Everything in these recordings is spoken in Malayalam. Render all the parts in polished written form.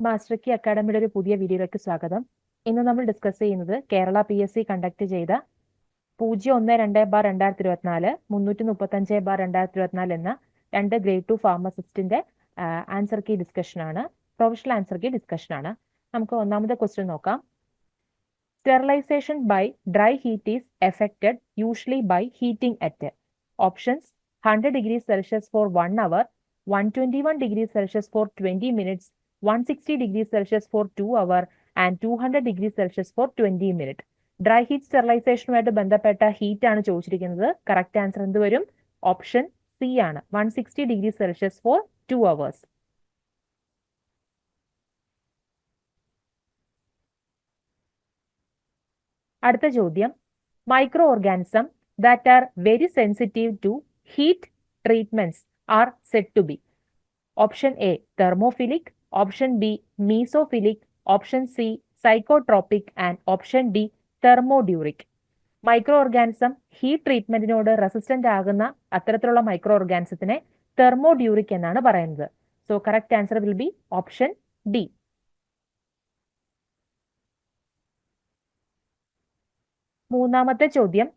മാസ്റ്റർ കീ അക്കാഡമിയുടെ ഒരു പുതിയ വീഡിയോയിലേക്ക് സ്വാഗതം. ഇന്ന് നമ്മൾ ഡിസ്കസ് ചെയ്യുന്നത് കേരള PSC കണ്ടക്ട് ചെയ്ത 012/2024 335/2024 എന്ന 2 ഗ്രേഡ് 2 ഫാർമസിസ്റ്റിന്റെ ആൻസർ കീ ഡിസ്കഷനാണ്, പ്രൊഫഷണൽ ആൻസർ കീ ഡിസ്കഷനാണ്. നമുക്ക് ഒന്നാമത്തെ ക്വസ്റ്റ്യൻ നോക്കാം. Sterilization by dry heat is effected usually by heating at options 100 degrees Celsius for 1 hour, 121 degrees Celsius for 20 minutes, 160 degrees Celsius for 2 hours and 200 degrees Celsius for 20 minutes. Dry heat സ്റ്റെറിലൈസേഷനുമായിട്ട് ബന്ധപ്പെട്ട ഹീറ്റ് ആണ് ചോദിച്ചിരിക്കുന്നത്. കറക്റ്റ് ആൻസർ എന്ത് വരും? ഓപ്ഷൻ സി ആണ്, 160 degrees Celsius for 2 hours. അടുത്ത ചോദ്യം, micro organism that are very sensitive to heat treatments are said to be. Option A, thermophilic. Option B, mesophilic. Option C, psychotropic. And option D, thermoduric. Micro organism heat ട്രീറ്റ്മെന്റിനോട് റെസിസ്റ്റന്റ് ആകുന്ന അത്തരത്തിലുള്ള മൈക്രോ ഓർഗാനിസത്തിനെ തെർമോഡ്യൂറിക് എന്നാണ് പറയുന്നത്. So correct answer will be option D. മൂന്നാമത്തെ ചോദ്യം,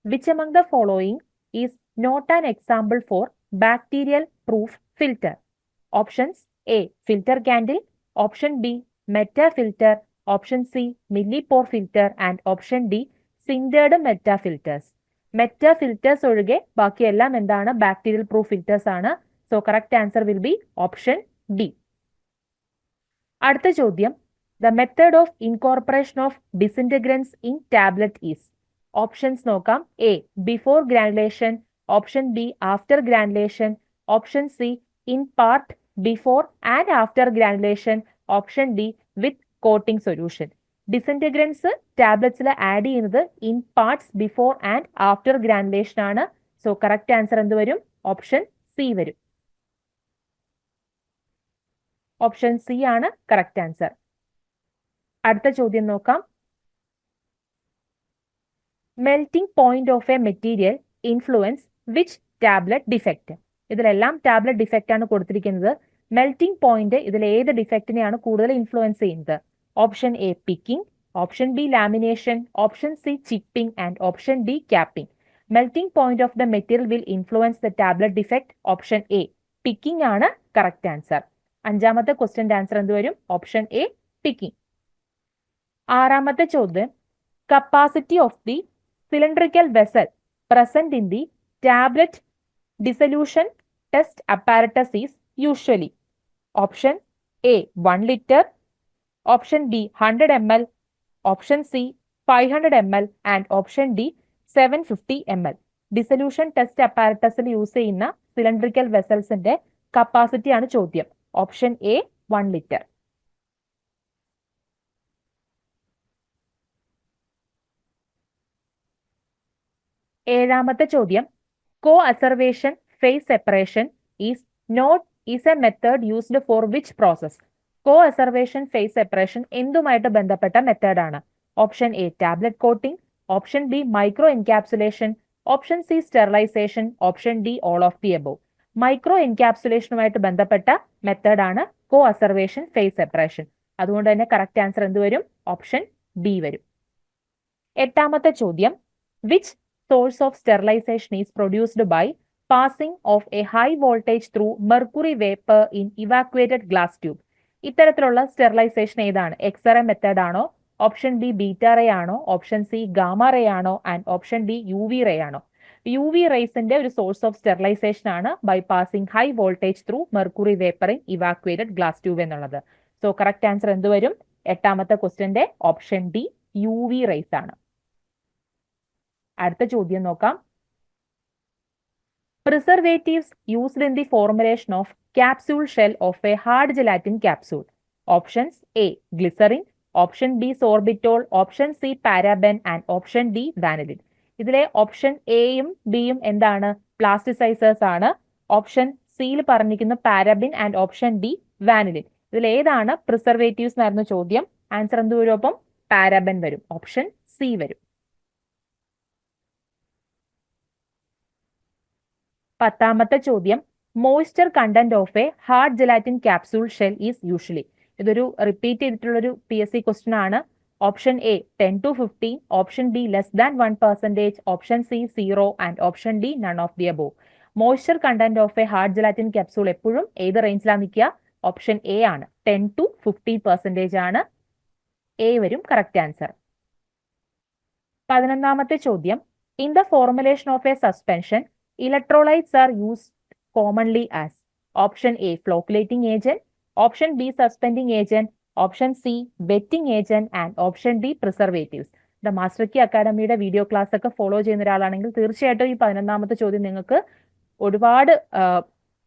which among the following is not an example for bacterial proof filter? Options A, filter candle. Option B, meta filter. Option C, millipore filter. And option D, sintered meta filters. Meta filters ഒഴികെ ബാക്കിയെല്ലാം എന്താണ്? ബാക്ടീരിയൽ പ്രൂഫ് ഫിൽറ്റേഴ്സ് ആണ്. So correct answer will be option D. അടുത്ത ചോദ്യം, the method of incorporation of disintegrants in tablet is. ഓപ്ഷൻസ് നോക്കാം. A, before granulation. Option B, after granulation. Option C, in part before and after granulation. Option D, with coating solution. Disintegrants ടാബ്ലറ്റ്സിൽ ആഡ് ചെയ്യുന്നത് in parts before and after granulation ആണ്. സോ കറക്റ്റ് ആൻസർ എന്ത് വരും? ഓപ്ഷൻ സി വരും. ഓപ്ഷൻ സി ആണ് കറക്റ്റ് ആൻസർ. അടുത്ത ചോദ്യം നോക്കാം. Melting point of a material influence which tablet defect? ഇതിലെല്ലാം ടാബ്ലറ്റ് ഡിഫക്റ്റ് ആണ് കൊടുത്തിരിക്കുന്നത്. മെൽറ്റിംഗ് പോയിന്റ് ഇതിൽ ഏത് ഡിഫക്റ്റിനെയാണ് കൂടുതൽ ഇൻഫ്ലുവൻസ് ചെയ്യുന്നത്? Option A, picking. Option B, lamination. Option C, chipping. And option D, capping. Melting point of the material will influence the tablet defect. Option A, picking ആണ് കറക്റ്റ് ആൻസർ. അഞ്ചാമത്തെ ക്വസ്റ്റ്യന്റെ ആൻസർ എന്ത് വരും? Option A, picking. ആറാമത്തെ ചോദ്യം, capacity of the cylindrical vessel present in the tablet dissolution test apparatus is usually. Option A, 1 liter. Option B, 100 ml. Option C, 500 ml. And option D, 750 ml. Dissolution test apparatus use ചെയ്യുന്ന cylindrical vessels ന്റെ കപ്പാസിറ്റി ആണ് ചോദ്യം. Option A, 1 liter. ഏഴാമത്തെ ചോദ്യം, coacervation phase separation is a method used for which process? Coacervation phase separation എന്തുമായിട്ട് ബന്ധപ്പെട്ട മെത്തേഡാണ്? Option A, tablet coating. Option B, micro encapsulation. Option C, sterilization. Option D, all of the above. Micro എൻകാപ്സുലേഷനുമായിട്ട് ബന്ധപ്പെട്ട മെത്തേഡാണ് കോ അസർവേഷൻ ഫേസ് സെപ്പറേഷൻ. അതുകൊണ്ട് തന്നെ കറക്റ്റ് ആൻസർ എന്ത് വരും? ഓപ്ഷൻ ബി വരും. എട്ടാമത്തെ ചോദ്യം, which source of sterilization is produced by passing of a high voltage through mercury vapor in evacuated glass tube? ഇത്തരത്തിലുള്ള സ്റ്റെറിലൈസേഷൻ ഏതാണ്? എക്സ്റേ മെത്തേഡ് ആണോ? ഓപ്ഷൻ ബി, ബീറ്റ റേ ആണോ? ഓപ്ഷൻ സി, ഗാമ റേ ആണോ? And option D, UV ray ആണോ? UV റേസിന്റെ ഒരു സോഴ്സ് ഓഫ് സ്റ്റെറിലൈസേഷൻ ആണ് by passing high voltage through mercury vapour in evacuated glass tube എന്നുള്ളത്. സോ കറക്റ്റ് ആൻസർ എന്ത് വരും? എട്ടാമത്തെ ക്വസ്റ്റ്യന്റെ ഓപ്ഷൻ ഡി, UV റേസ് ആണ്. അടുത്ത ചോദ്യം നോക്കാം. Preservatives used in the formulation of capsule shell of a hard gelatin capsule? Options A, glycerin. Option B, sorbitol. Option C, paraben. And option D, vanillin. ഇതിലെ ഓപ്ഷൻ എയും ബിയും എന്താണ്? പ്ലാസ്റ്റിസൈസേഴ്സ് ആണ്. ഓപ്ഷൻ സിയിൽ പറഞ്ഞിരിക്കുന്ന paraben and option D, vanillin. ഇതിൽ ഏതാണ് പ്രിസർവേറ്റീവ്സ് എന്നായിരുന്നു ചോദ്യം. ആൻസർ എന്ത് വരും? അപ്പം പാരാബെൻ വരും. ഓപ്ഷൻ സി വരും. പത്താമത്തെ ചോദ്യം, moisture content of a hard gelatin capsule shell is usually? ഇതൊരു റിപ്പീറ്റ് ചെയ്തിട്ടുള്ളൊരു PSC ക്വസ്റ്റ്യൻ ആണ്. Option A 10 to 15, option B <1%, option C 0 and option D none of the above. Moisture content of a hard gelatin capsule എപ്പോഴും ഏത് റേഞ്ചിലാണ് നിൽക്കുക? ഓപ്ഷൻ എ ആണ്. 10 to 15% ആണ്. എ വരും കറക്റ്റ് ആൻസർ. 11ാമത്തെ ചോദ്യം, in the formulation of a suspension electrolytes are used commonly as. Option A flocculating agent, option B suspending agent, option C wetting agent and option D preservatives. The master key അക്കാഡമിയുടെ വീഡിയോ ക്ലാസ് ഒക്കെ ഫോളോ ചെയ്യുന്ന ഒരാളാണെങ്കിൽ തീർച്ചയായിട്ടും ഈ 11ാമത്തെ ചോദ്യം നിങ്ങൾക്ക് ഒരുപാട്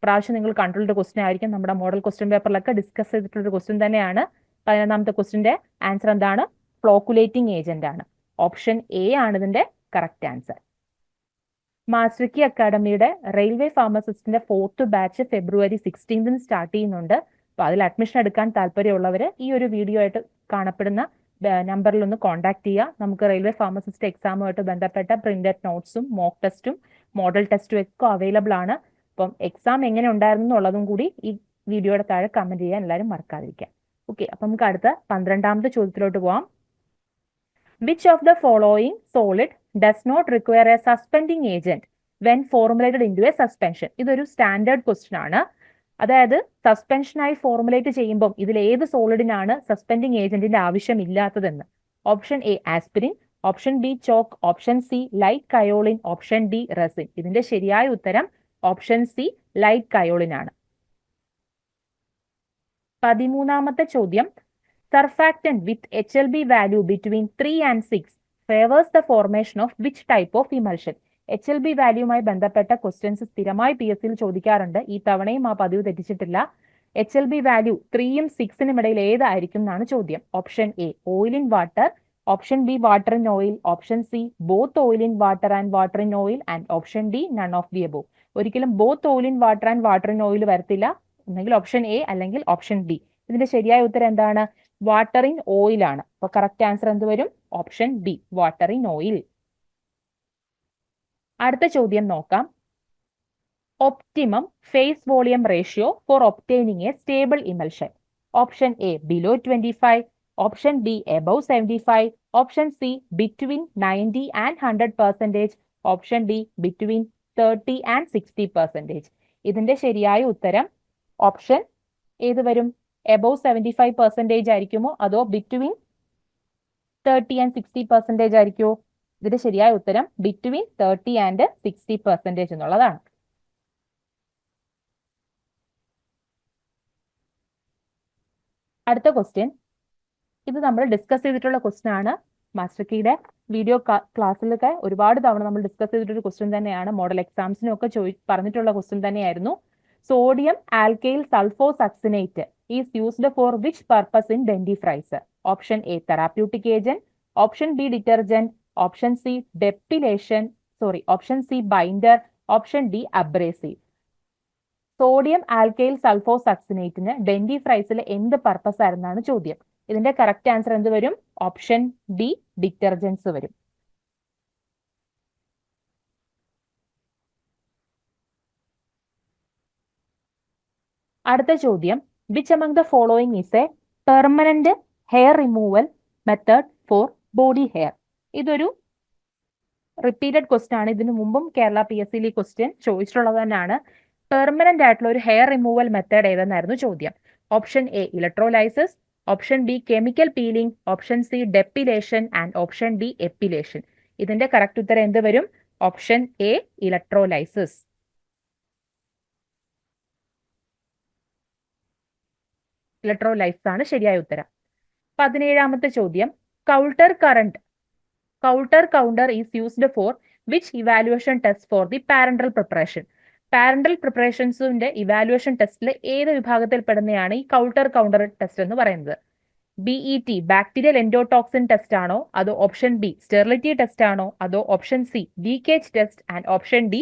പ്രാവശ്യം നിങ്ങൾ കണ്ടുള്ള ക്വസ്റ്റ്യൻ ആയിരിക്കും. നമ്മുടെ മോഡൽ ക്വസ്റ്റ്യൻ പേപ്പറിലൊക്കെ ഡിസ്കസ് ചെയ്തിട്ടുള്ള ക്വസ്റ്റ്യൻ തന്നെയാണ്. 11ാമത്തെ ക്വസ്റ്റ്യന്റെ ആൻസർ എന്താണ്? ഫ്ലോക്കുലേറ്റിംഗ് ഏജന്റ് ആണ്. ഓപ്ഷൻ എ ആണ് ഇതിന്റെ കറക്റ്റ് ആൻസർ. മാസ്റ്റർ കീ അക്കാഡമിയുടെ റെയിൽവേ ഫാർമസിസ്റ്റിന്റെ 4th ബാച്ച് February 16 സ്റ്റാർട്ട് ചെയ്യുന്നുണ്ട്. അപ്പോൾ അതിൽ അഡ്മിഷൻ എടുക്കാൻ താല്പര്യമുള്ളവർ ഈ ഒരു വീഡിയോ ആയിട്ട് കാണപ്പെടുന്ന നമ്പറിൽ ഒന്ന് കോൺടാക്ട് ചെയ്യുക. നമുക്ക് റെയിൽവേ ഫാർമസിസ്റ്റ് എക്സാമുമായിട്ട് ബന്ധപ്പെട്ട പ്രിന്റഡ് നോട്ട്സും മോക്ക് ടെസ്റ്റും മോഡൽ ടെസ്റ്റും ഒക്കെ അവൈലബിൾ ആണ്. അപ്പം എക്സാം എങ്ങനെ ഉണ്ടായിരുന്നു എന്നുള്ളതും കൂടി ഈ വീഡിയോയുടെ താഴെ കമന്റ് ചെയ്യാൻ എല്ലാവരും മറക്കാതിരിക്കുക. ഓക്കെ, അപ്പം നമുക്ക് അടുത്ത 12ാമത്തെ ചോദ്യത്തിലോട്ട് പോവാം. Which of the following solid does not require a suspending agent when formulated into a suspension? ഇതൊരു സ്റ്റാൻഡേർഡ് ക്വസ്റ്റ്യൻ ആണ്. അതായത് സസ്പെൻഷനായി ഫോർമുലേറ്റ് ചെയ്യുമ്പോൾ ഇതിൽ ഏത് സോളിഡിനാണ് സസ്പെൻഡിങ് ഏജന്റിന്റെ ആവശ്യമില്ലാത്തതെന്ന്. Option A aspirin, option B chalk, option C light kaolin, option D resin. ഇതിന്റെ ശരിയായ ഉത്തരം ഓപ്ഷൻ സി ലൈറ്റ് കയോളിൻ ആണ്. 13ാമത്തെ ചോദ്യം, surfactant with HLB value between 3 and 6 favors the formation of which type of emulsion? HLB വാല്യൂമായി ബന്ധപ്പെട്ട ക്വസ്റ്റ്യൻസ് സ്ഥിരമായി PSC യിൽ ചോദിക്കാറുണ്ട്. ഈ തവണയും ആ പതിവ് തെറ്റിച്ചിട്ടില്ല. HLB വാല്യൂ 3യും 6നും ഇടയിൽ ഏതായിരിക്കും എന്നാണ് ചോദ്യം. Option A oil in water, option B water in oil, option C both oil in water and water in oil and option D none of the above. ഒരിക്കലും both oil in water and water in oil വരത്തില്ല. ഒന്നെങ്കിൽ ഓപ്ഷൻ എ അല്ലെങ്കിൽ ഓപ്ഷൻ ഡി. ഇതിന്റെ ശരിയായ ഉത്തരം എന്താണ്? വാട്ടർ ഇൻ ഓയിൽ ആണ്. അപ്പൊ കറക്റ്റ് ആൻസർ എന്ത് വരും? Option B water in oil. അടുത്ത ചോദ്യം നോക്കാം. Optimum phase volume ratio for obtaining a stable emulsion. Option A below 25, option B above 75, option C between 90 and 100%, option D between 30 and 60%. ഇതിന്റെ ശരിയായ ഉത്തരം ഓപ്ഷൻ ഏത് വരും? എബവ് 75% ആയിരിക്കുമോ അതോ ബിറ്റ്വീൻ 30 and 60% ആയിരിക്കുമോ? ഇതിന്റെ ശരിയായ ഉത്തരം ബിറ്റ്വീൻ 30 and 60% എന്നുള്ളതാണ്. അടുത്ത ക്വസ്റ്റ്യൻ, ഇത് നമ്മൾ ഡിസ്കസ് ചെയ്തിട്ടുള്ള ക്വസ്റ്റ്യൻ ആണ്. മാസ്റ്റർ കീയുടെ വീഡിയോ ക്ലാസ്സിലൊക്കെ ഒരുപാട് തവണ നമ്മൾ ഡിസ്കസ് ചെയ്തിട്ടൊരു ക്വസ്റ്റ്യൻ തന്നെയാണ്. മോഡൽ എക്സാംസിനും ഒക്കെ പറഞ്ഞിട്ടുള്ള ക്വസ്റ്റ്യൻ തന്നെയായിരുന്നു. Sodium alkyl sulfosuccinate is used for which purpose in dentifrice? Option A therapeutic agent, option B detergent, option C depilation, option C binder, option D abrasive. Sodium alkyl സൾഫോസക്സിനേറ്റിന് ഡെന്റിഫ്രൈസിൽ എന്ത് പർപ്പസ് ആയിരുന്നാണ് ചോദ്യം. ഇതിന്റെ കറക്റ്റ് ആൻസർ എന്ത് വരും? ഓപ്ഷൻ ഡി ഡിറ്റർജൻസ് വരും. അടുത്ത ചോദ്യം, which among the following is a permanent hair removal method for body hair? ഇതൊരു റിപ്പീറ്റഡ് ക്വസ്റ്റ്യൻ ആണ്. ഇതിനു മുമ്പും കേരള PSC യിൽ ക്വസ്റ്റ്യൻ ചോദിച്ചിട്ടുള്ളത് തന്നെയാണ്. പെർമനന്റ് ആയിട്ടുള്ള ഒരു ഹെയർ റിമൂവൽ മെത്തേഡ് ഏതെന്നായിരുന്നു ചോദ്യം. Option A electrolysis, option B chemical peeling, option C depilation and option D epilation. ഇതിന്റെ കറക്റ്റ് ഉത്തരം എന്ത് വരും? Option A electrolysis. ഇലക്ട്രോലൈസിസ് ആണ് ശരിയായ ഉത്തരം. 17ാമത്തെ ചോദ്യം, Coulter counter is used for which evaluation test for the parenteral preparation? Parenteral പ്രിപ്പറേഷൻസിന്റെ ഇവാലുവേഷൻ ടെസ്റ്റിൽ ഏത് വിഭാഗത്തിൽ പെടുന്നതാണ് ഈ കൗൾട്ടർ കൗണ്ടർ ടെസ്റ്റ് എന്ന് പറയുന്നത്? BET ബാക്ടീരിയൽ എൻഡോടോക്സിൻ ടെസ്റ്റ് ആണോ, അതോ ഓപ്ഷൻ ബി സ്റ്റെറിലിറ്റി ടെസ്റ്റ് ആണോ, അതോ option C leakage test and option D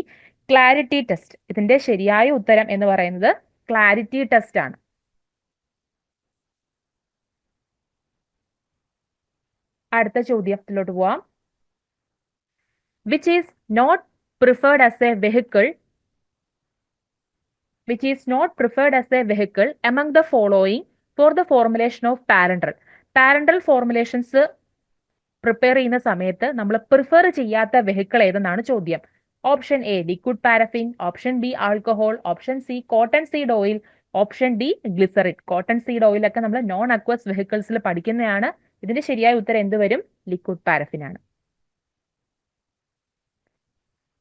clarity test? ഇതിന്റെ ശരിയായ ഉത്തരം എന്ന് പറയുന്നത് ക്ലാരിറ്റി ടെസ്റ്റ് ആണ്. അടുത്ത ചോദ്യത്തിലോട്ട് പോവാം. Which is not preferred as a vehicle among the following for the formulation of parenteral formulations prepare ചെയ്യുന്ന സമയത്ത് നമ്മൾ പ്രിഫർ ചെയ്യാത്ത വെഹിക്കിൾ ഏതെന്നാണ് ചോദ്യം. Option A liquid paraffin, option B alcohol, option C cotton seed oil, option D glycerin. Cotton seed oil ഒക്കെ നമ്മൾ നോൺ അക്വസ് വെഹിക്കിൾസിൽ പഠിക്കുന്നതാണ്. ഇതിന്റെ ശരിയായ ഉത്തരം എന്ത് വരും? ലിക്വിഡ് പാരഫിൻ ആണ്.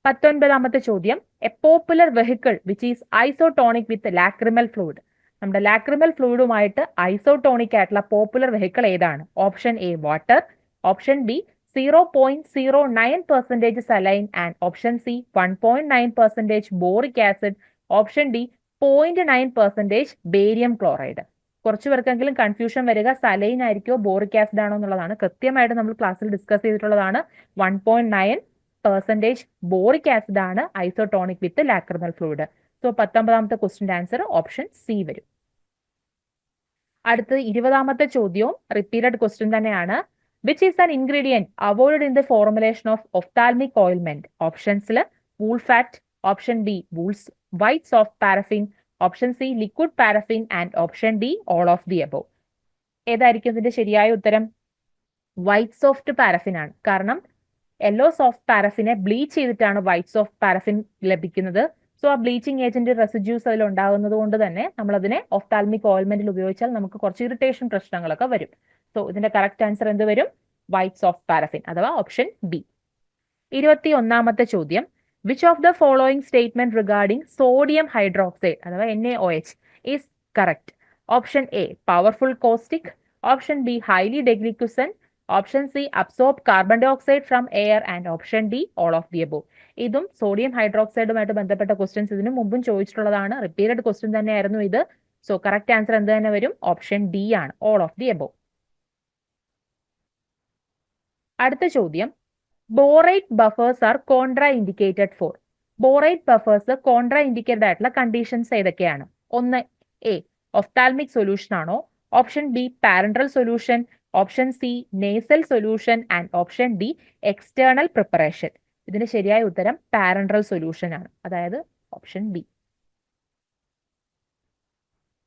19ാമത്തെ ചോദ്യം, A popular vehicle which is isotonic with lacrimal fluid. നമ്മുടെ ലാക്രിമൽ ഫ്ലൂയിഡുമായിട്ട് ഐസോടോണിക് ആയിട്ടുള്ള പോപ്പുലർ വെഹിക്കിൾ ഏതാണ്? Option A water, option B 0.09% saline and option C 1.9% boric acid, option D 0.9% barium chloride. കുറച്ചു പേർക്കെങ്കിലും കൺഫ്യൂഷൻ വരിക സലൈൻ ആയിരിക്കോ ബോറിക് ആസിഡ് ആണോ എന്നുള്ളതാണ്. കൃത്യമായിട്ട് നമ്മൾ ക്ലാസ്സിൽ ഡിസ്കസ് ചെയ്തിട്ടുള്ളതാണ്. 1.9% ബോറിക് ആസിഡ് ആണ് isotonic with lacrimal fluid. So 19ാമത്തെ ക്വസ്റ്റിന്റെ ആൻസർ ഓപ്ഷൻ സി വരും. അടുത്ത് 20ാമത്തെ ചോദ്യവും റിപ്പീറ്റഡ് ക്വസ്റ്റ്യൻ തന്നെയാണ്. Which is an ingredient avoid in the formulation of ophthalmic ഓയിൽമെന്റ്? ഓപ്ഷൻസിൽ wool fat, option B white soft paraffin, option C liquid paraffin and option D all of the above. ഏതായിരിക്കും ഇതിന്റെ ശരിയായ ഉത്തരം? വൈറ്റ് സോഫ്റ്റ് പാരഫിൻ ആണ്. കാരണം യെല്ലോ സോഫ്റ്റ് പാരഫിനെ ബ്ലീച്ച് ചെയ്തിട്ടാണ് വൈറ്റ് സോഫ്റ്റ് പാരഫിൻ ലഭിക്കുന്നത്. സോ ആ ബ്ലീച്ചിങ് ഏജന്റ് റെസിഡ്യൂസ് അതിൽ ഉണ്ടാകുന്നത് കൊണ്ട് തന്നെ നമ്മൾ അതിനെ ഒഫ്താൽമിക് ഓയിൽമെന്റിൽ ഉപയോഗിച്ചാൽ നമുക്ക് കുറച്ച് ഇറിറ്റേഷൻ പ്രശ്നങ്ങളൊക്കെ വരും. സോ ഇതിന്റെ കറക്റ്റ് ആൻസർ എന്ത് വരും? വൈറ്റ് സോഫ്റ്റ് പാരഫിൻ അഥവാ ഓപ്ഷൻ ബി. 21ാമത്തെ ചോദ്യം, which of the following statement regarding sodium hydroxide അഥവാ NaOH is correct? Option A powerful caustic, option B highly deliquescent, option C absorb carbon dioxide from air and option D all of the above. ഇതും സോഡിയം ഹൈഡ്രോക്സൈഡുമായിട്ട് ബന്ധപ്പെട്ട ക്വസ്റ്റ്യൻസ് ഇതിനു മുമ്പും ചോദിച്ചിട്ടുള്ളതാണ്. റിപ്പീറ്റഡ് ക്വസ്റ്റ്യൻ തന്നെയായിരുന്നു ഇത്. സോ കറക്റ്റ് ആൻസർ എന്ത് തന്നെ വരും? ഓപ്ഷൻ ഡി ആണ്, ഓൾ ഓഫ് ദി അബോവ്. അടുത്ത ചോദ്യം, borate buffers are contra ഫോർ. ബോറേറ്റ് ബഫേഴ്സ് കോൺട്രാ ഇൻഡിക്കേറ്റഡ് ആയിട്ടുള്ള കണ്ടീഷൻസ് ഏതൊക്കെയാണ്? ഒന്ന് എ ഒഫ്താൽമിക് സൊല്യൂഷൻ ആണോ, option B parenteral solution, option C nasal solution and option D external preparation. ഇതിന്റെ ശരിയായ ഉത്തരം പാരന്റൽ സൊല്യൂഷൻ ആണ്, അതായത് ഓപ്ഷൻ ബി.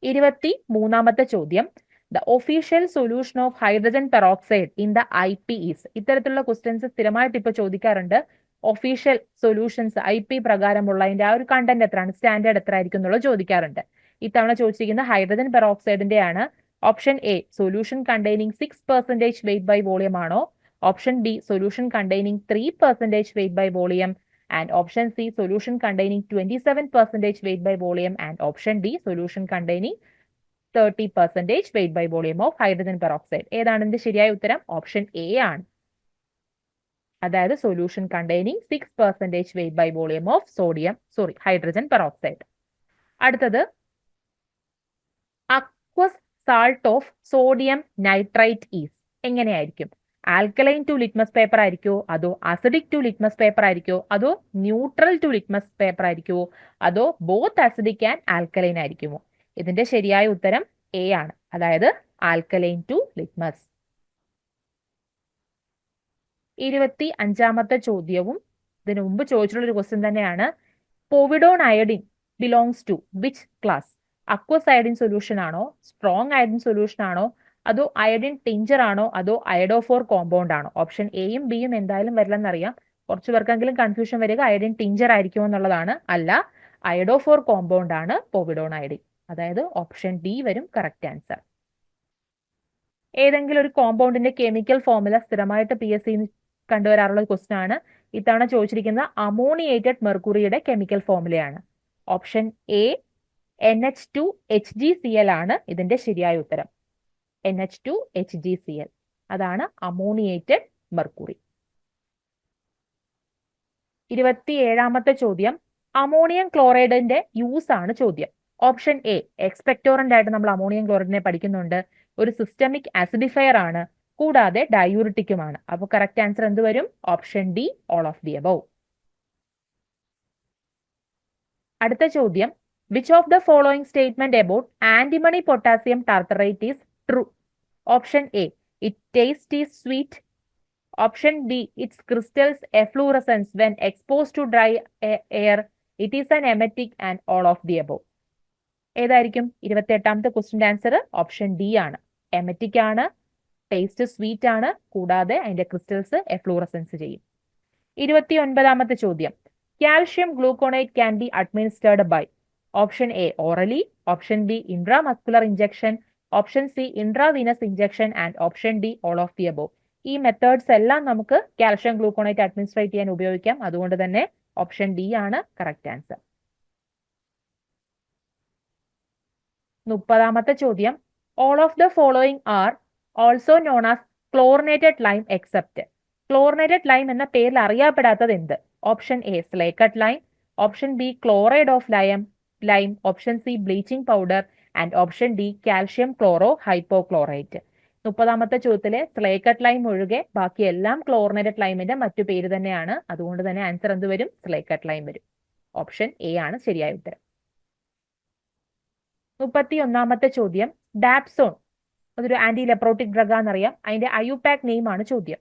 23ാമത്തെ ചോദ്യം, the official solution of hydrogen peroxide in the IP is. ഇത്തരത്തിലുള്ള ക്വസ്റ്റ്യൻസ് സ്ഥിരമായിട്ട് ഇപ്പൊ ചോദിക്കാറുണ്ട്. ഒഫീഷ്യൽ സൊല്യൂഷൻസ് IP പ്രകാരമുള്ളതിന്റെ ആ ഒരു കണ്ടന്റ് എത്രയാണ്, സ്റ്റാൻഡേർഡ് എത്ര ആയിരിക്കും എന്നുള്ളത് ചോദിക്കാറുണ്ട്. ഇത്തവണ ചോദിച്ചിരിക്കുന്ന ഹൈഡ്രജൻ പെറോക്സൈഡിന്റെ ആണ്. Option A solution containing 6% weight by volume ആണോ, option B solution containing 3% weight by volume and option C solution containing 27% weight by volume and option D solution containing 30% weight by volume of hydrogen peroxide. ഏതാണ് ഇതിന്റെ ശരിയായ ഉത്തരം? ഓപ്ഷൻ എ ആണ്, അതായത് solution containing 6% weight by volume of hydrogen peroxide. അടുത്തത്, aqueous salt of sodium nitrite is. എങ്ങനെയായിരിക്കും? ആൽക്കലൈൻ ടു ലിറ്റ്മസ് പേപ്പർ ആയിരിക്കോ, അതോ അസിഡിക് ടു ലിറ്റ്മസ് പേപ്പർ ആയിരിക്കോ, അതോ ന്യൂട്രൽ ടു ലിറ്റ്മസ് പേപ്പർ ആയിരിക്കുമോ, അതോ ബോത്ത് അസിഡിക് ആൻഡ് ആൽക്കലൈൻ ആയിരിക്കുമോ? ഇതിന്റെ ശരിയായ ഉത്തരം എ ആണ്, അതായത് ആൽക്കലൈൻ ടു ലിറ്റ്മസ്. 25ാമത്തെ ചോദ്യവും ഇതിനു മുമ്പ് ചോദിച്ചിട്ടുള്ള ഒരു ക്വസ്റ്റ്യൻ തന്നെയാണ്. Povidone iodine belongs to which class? Aqueous iodine solution ആണോ, സ്ട്രോങ് അയഡിൻ സൊല്യൂഷൻ ആണോ, അതോ അയഡിൻ ടിഞ്ചർ ആണോ, അതോ അയഡോഫോർ കോമ്പൗണ്ട് ആണോ? ഓപ്ഷൻ എയും ബിയും എന്തായാലും വരില്ലെന്നറിയാം. കുറച്ചു പേർക്കെങ്കിലും കൺഫ്യൂഷൻ വരിക അയഡിൻ ടിഞ്ചർ ആയിരിക്കുമോ എന്നുള്ളതാണ്. അല്ല, അയഡോഫോർ കോമ്പൗണ്ട് ആണ് പോവിഡോൺ അയഡിൻ, അതായത് ഓപ്ഷൻ ഡി വരും കറക്റ്റ് ആൻസർ. ഏതെങ്കിലും ഒരു കോമ്പൗണ്ടിന്റെ കെമിക്കൽ ഫോർമുല സ്ഥിരമായിട്ട് PSC കണ്ടുവരാറുള്ള ക്വസ്റ്റ്യൻ ആണ്. ഇത്തവണ ചോദിച്ചിരിക്കുന്ന അമോണിയേറ്റഡ് മെർക്കുറിയുടെ കെമിക്കൽ ഫോർമുലയാണ്. ഓപ്ഷൻ എ NH2HgCl ആണ് ഇതിന്റെ ശരിയായ ഉത്തരം. NH2HgCl, അതാണ് അമോണിയേറ്റഡ് മെർക്കുറി. 27ാമത്തെ ചോദ്യം, അമോണിയം ക്ലോറൈഡിന്റെ യൂസ് ആണ് ചോദ്യം. ഓപ്ഷൻ എ എക്സ്പെക്ടോറന്റ് ആയിട്ട് നമ്മൾ അമോണിയം ക്ലോറൈഡിനെ പഠിക്കുന്നുണ്ട്. ഒരു സിസ്റ്റമിക് ആസിഡിഫയർ ആണ്, കൂടാതെ ഡയൂറിറ്റിക്കുമാണ്. അപ്പോൾ കറക്റ്റ് ആൻസർ എന്ത് വരും? Option D all of the above. അടുത്ത ചോദ്യം, which of the following statement about antimony potassium tartrate is true? Option A it taste is sweet, option B its crystals efflorescence when exposed to dry air, it is an emetic and all of the above. ഏതായിരിക്കും 28ാമത്തെ ക്വസ്റ്റിന്റെ ആൻസർ? ഓപ്ഷൻ ഡി ആണ്. എമറ്റിക് ആണ്, ടേസ്റ്റ് സ്വീറ്റ് ആണ്, കൂടാതെ അതിന്റെ ക്രിസ്റ്റൽസ് എഫ്ലൂറസൻസ് ചെയ്യും. 29ാമത്തെ ചോദ്യം, calcium gluconate can be administered by option A orally, option B intramuscular injection, option C intravenous injection and option D all of the above. ഈ മെത്തേഡ്സ് എല്ലാം നമുക്ക് കാൽഷ്യം ഗ്ലൂക്കോണേറ്റ് അഡ്മിനിസ്ട്രേറ്റ് ചെയ്യാൻ ഉപയോഗിക്കാം. അതുകൊണ്ട് തന്നെ ഓപ്ഷൻ ഡി ആണ് കറക്റ്റ് ആൻസർ. 30ാമത്തെ ചോദ്യം, all of the following are also known as chlorinated lime except. Chlorinated lime എന്ന പേരിൽ അറിയപ്പെടാത്തത് എന്ത്? Option A slaked lime, option B chloride of lime, option C bleaching powder and option D calcium chloro hypochlorite. 30ാമത്തെ ചോദ്യത്തിലെ സ്ലേക്കട്ട് ലൈം ഒഴികെ ബാക്കി എല്ലാം ക്ലോറിനേറ്റഡ് ലൈമിന്റെ മറ്റു പേര് തന്നെയാണ്. അതുകൊണ്ട് തന്നെ ആൻസർ എന്ത് വരും? സ്ലേക്കട്ട് ലൈം വരും. ഓപ്ഷൻ എ ആണ് ശരിയായ ഉത്തരം. 31ാമത്തെ ചോദ്യം, ഡാപ്സോൺ അതൊരു ആന്റി ലെപ്രോട്ടിക് ഡ്രഗ് ആണെന്നറിയാം. അതിന്റെ IUPAC നെയിം ആണ് ചോദ്യം.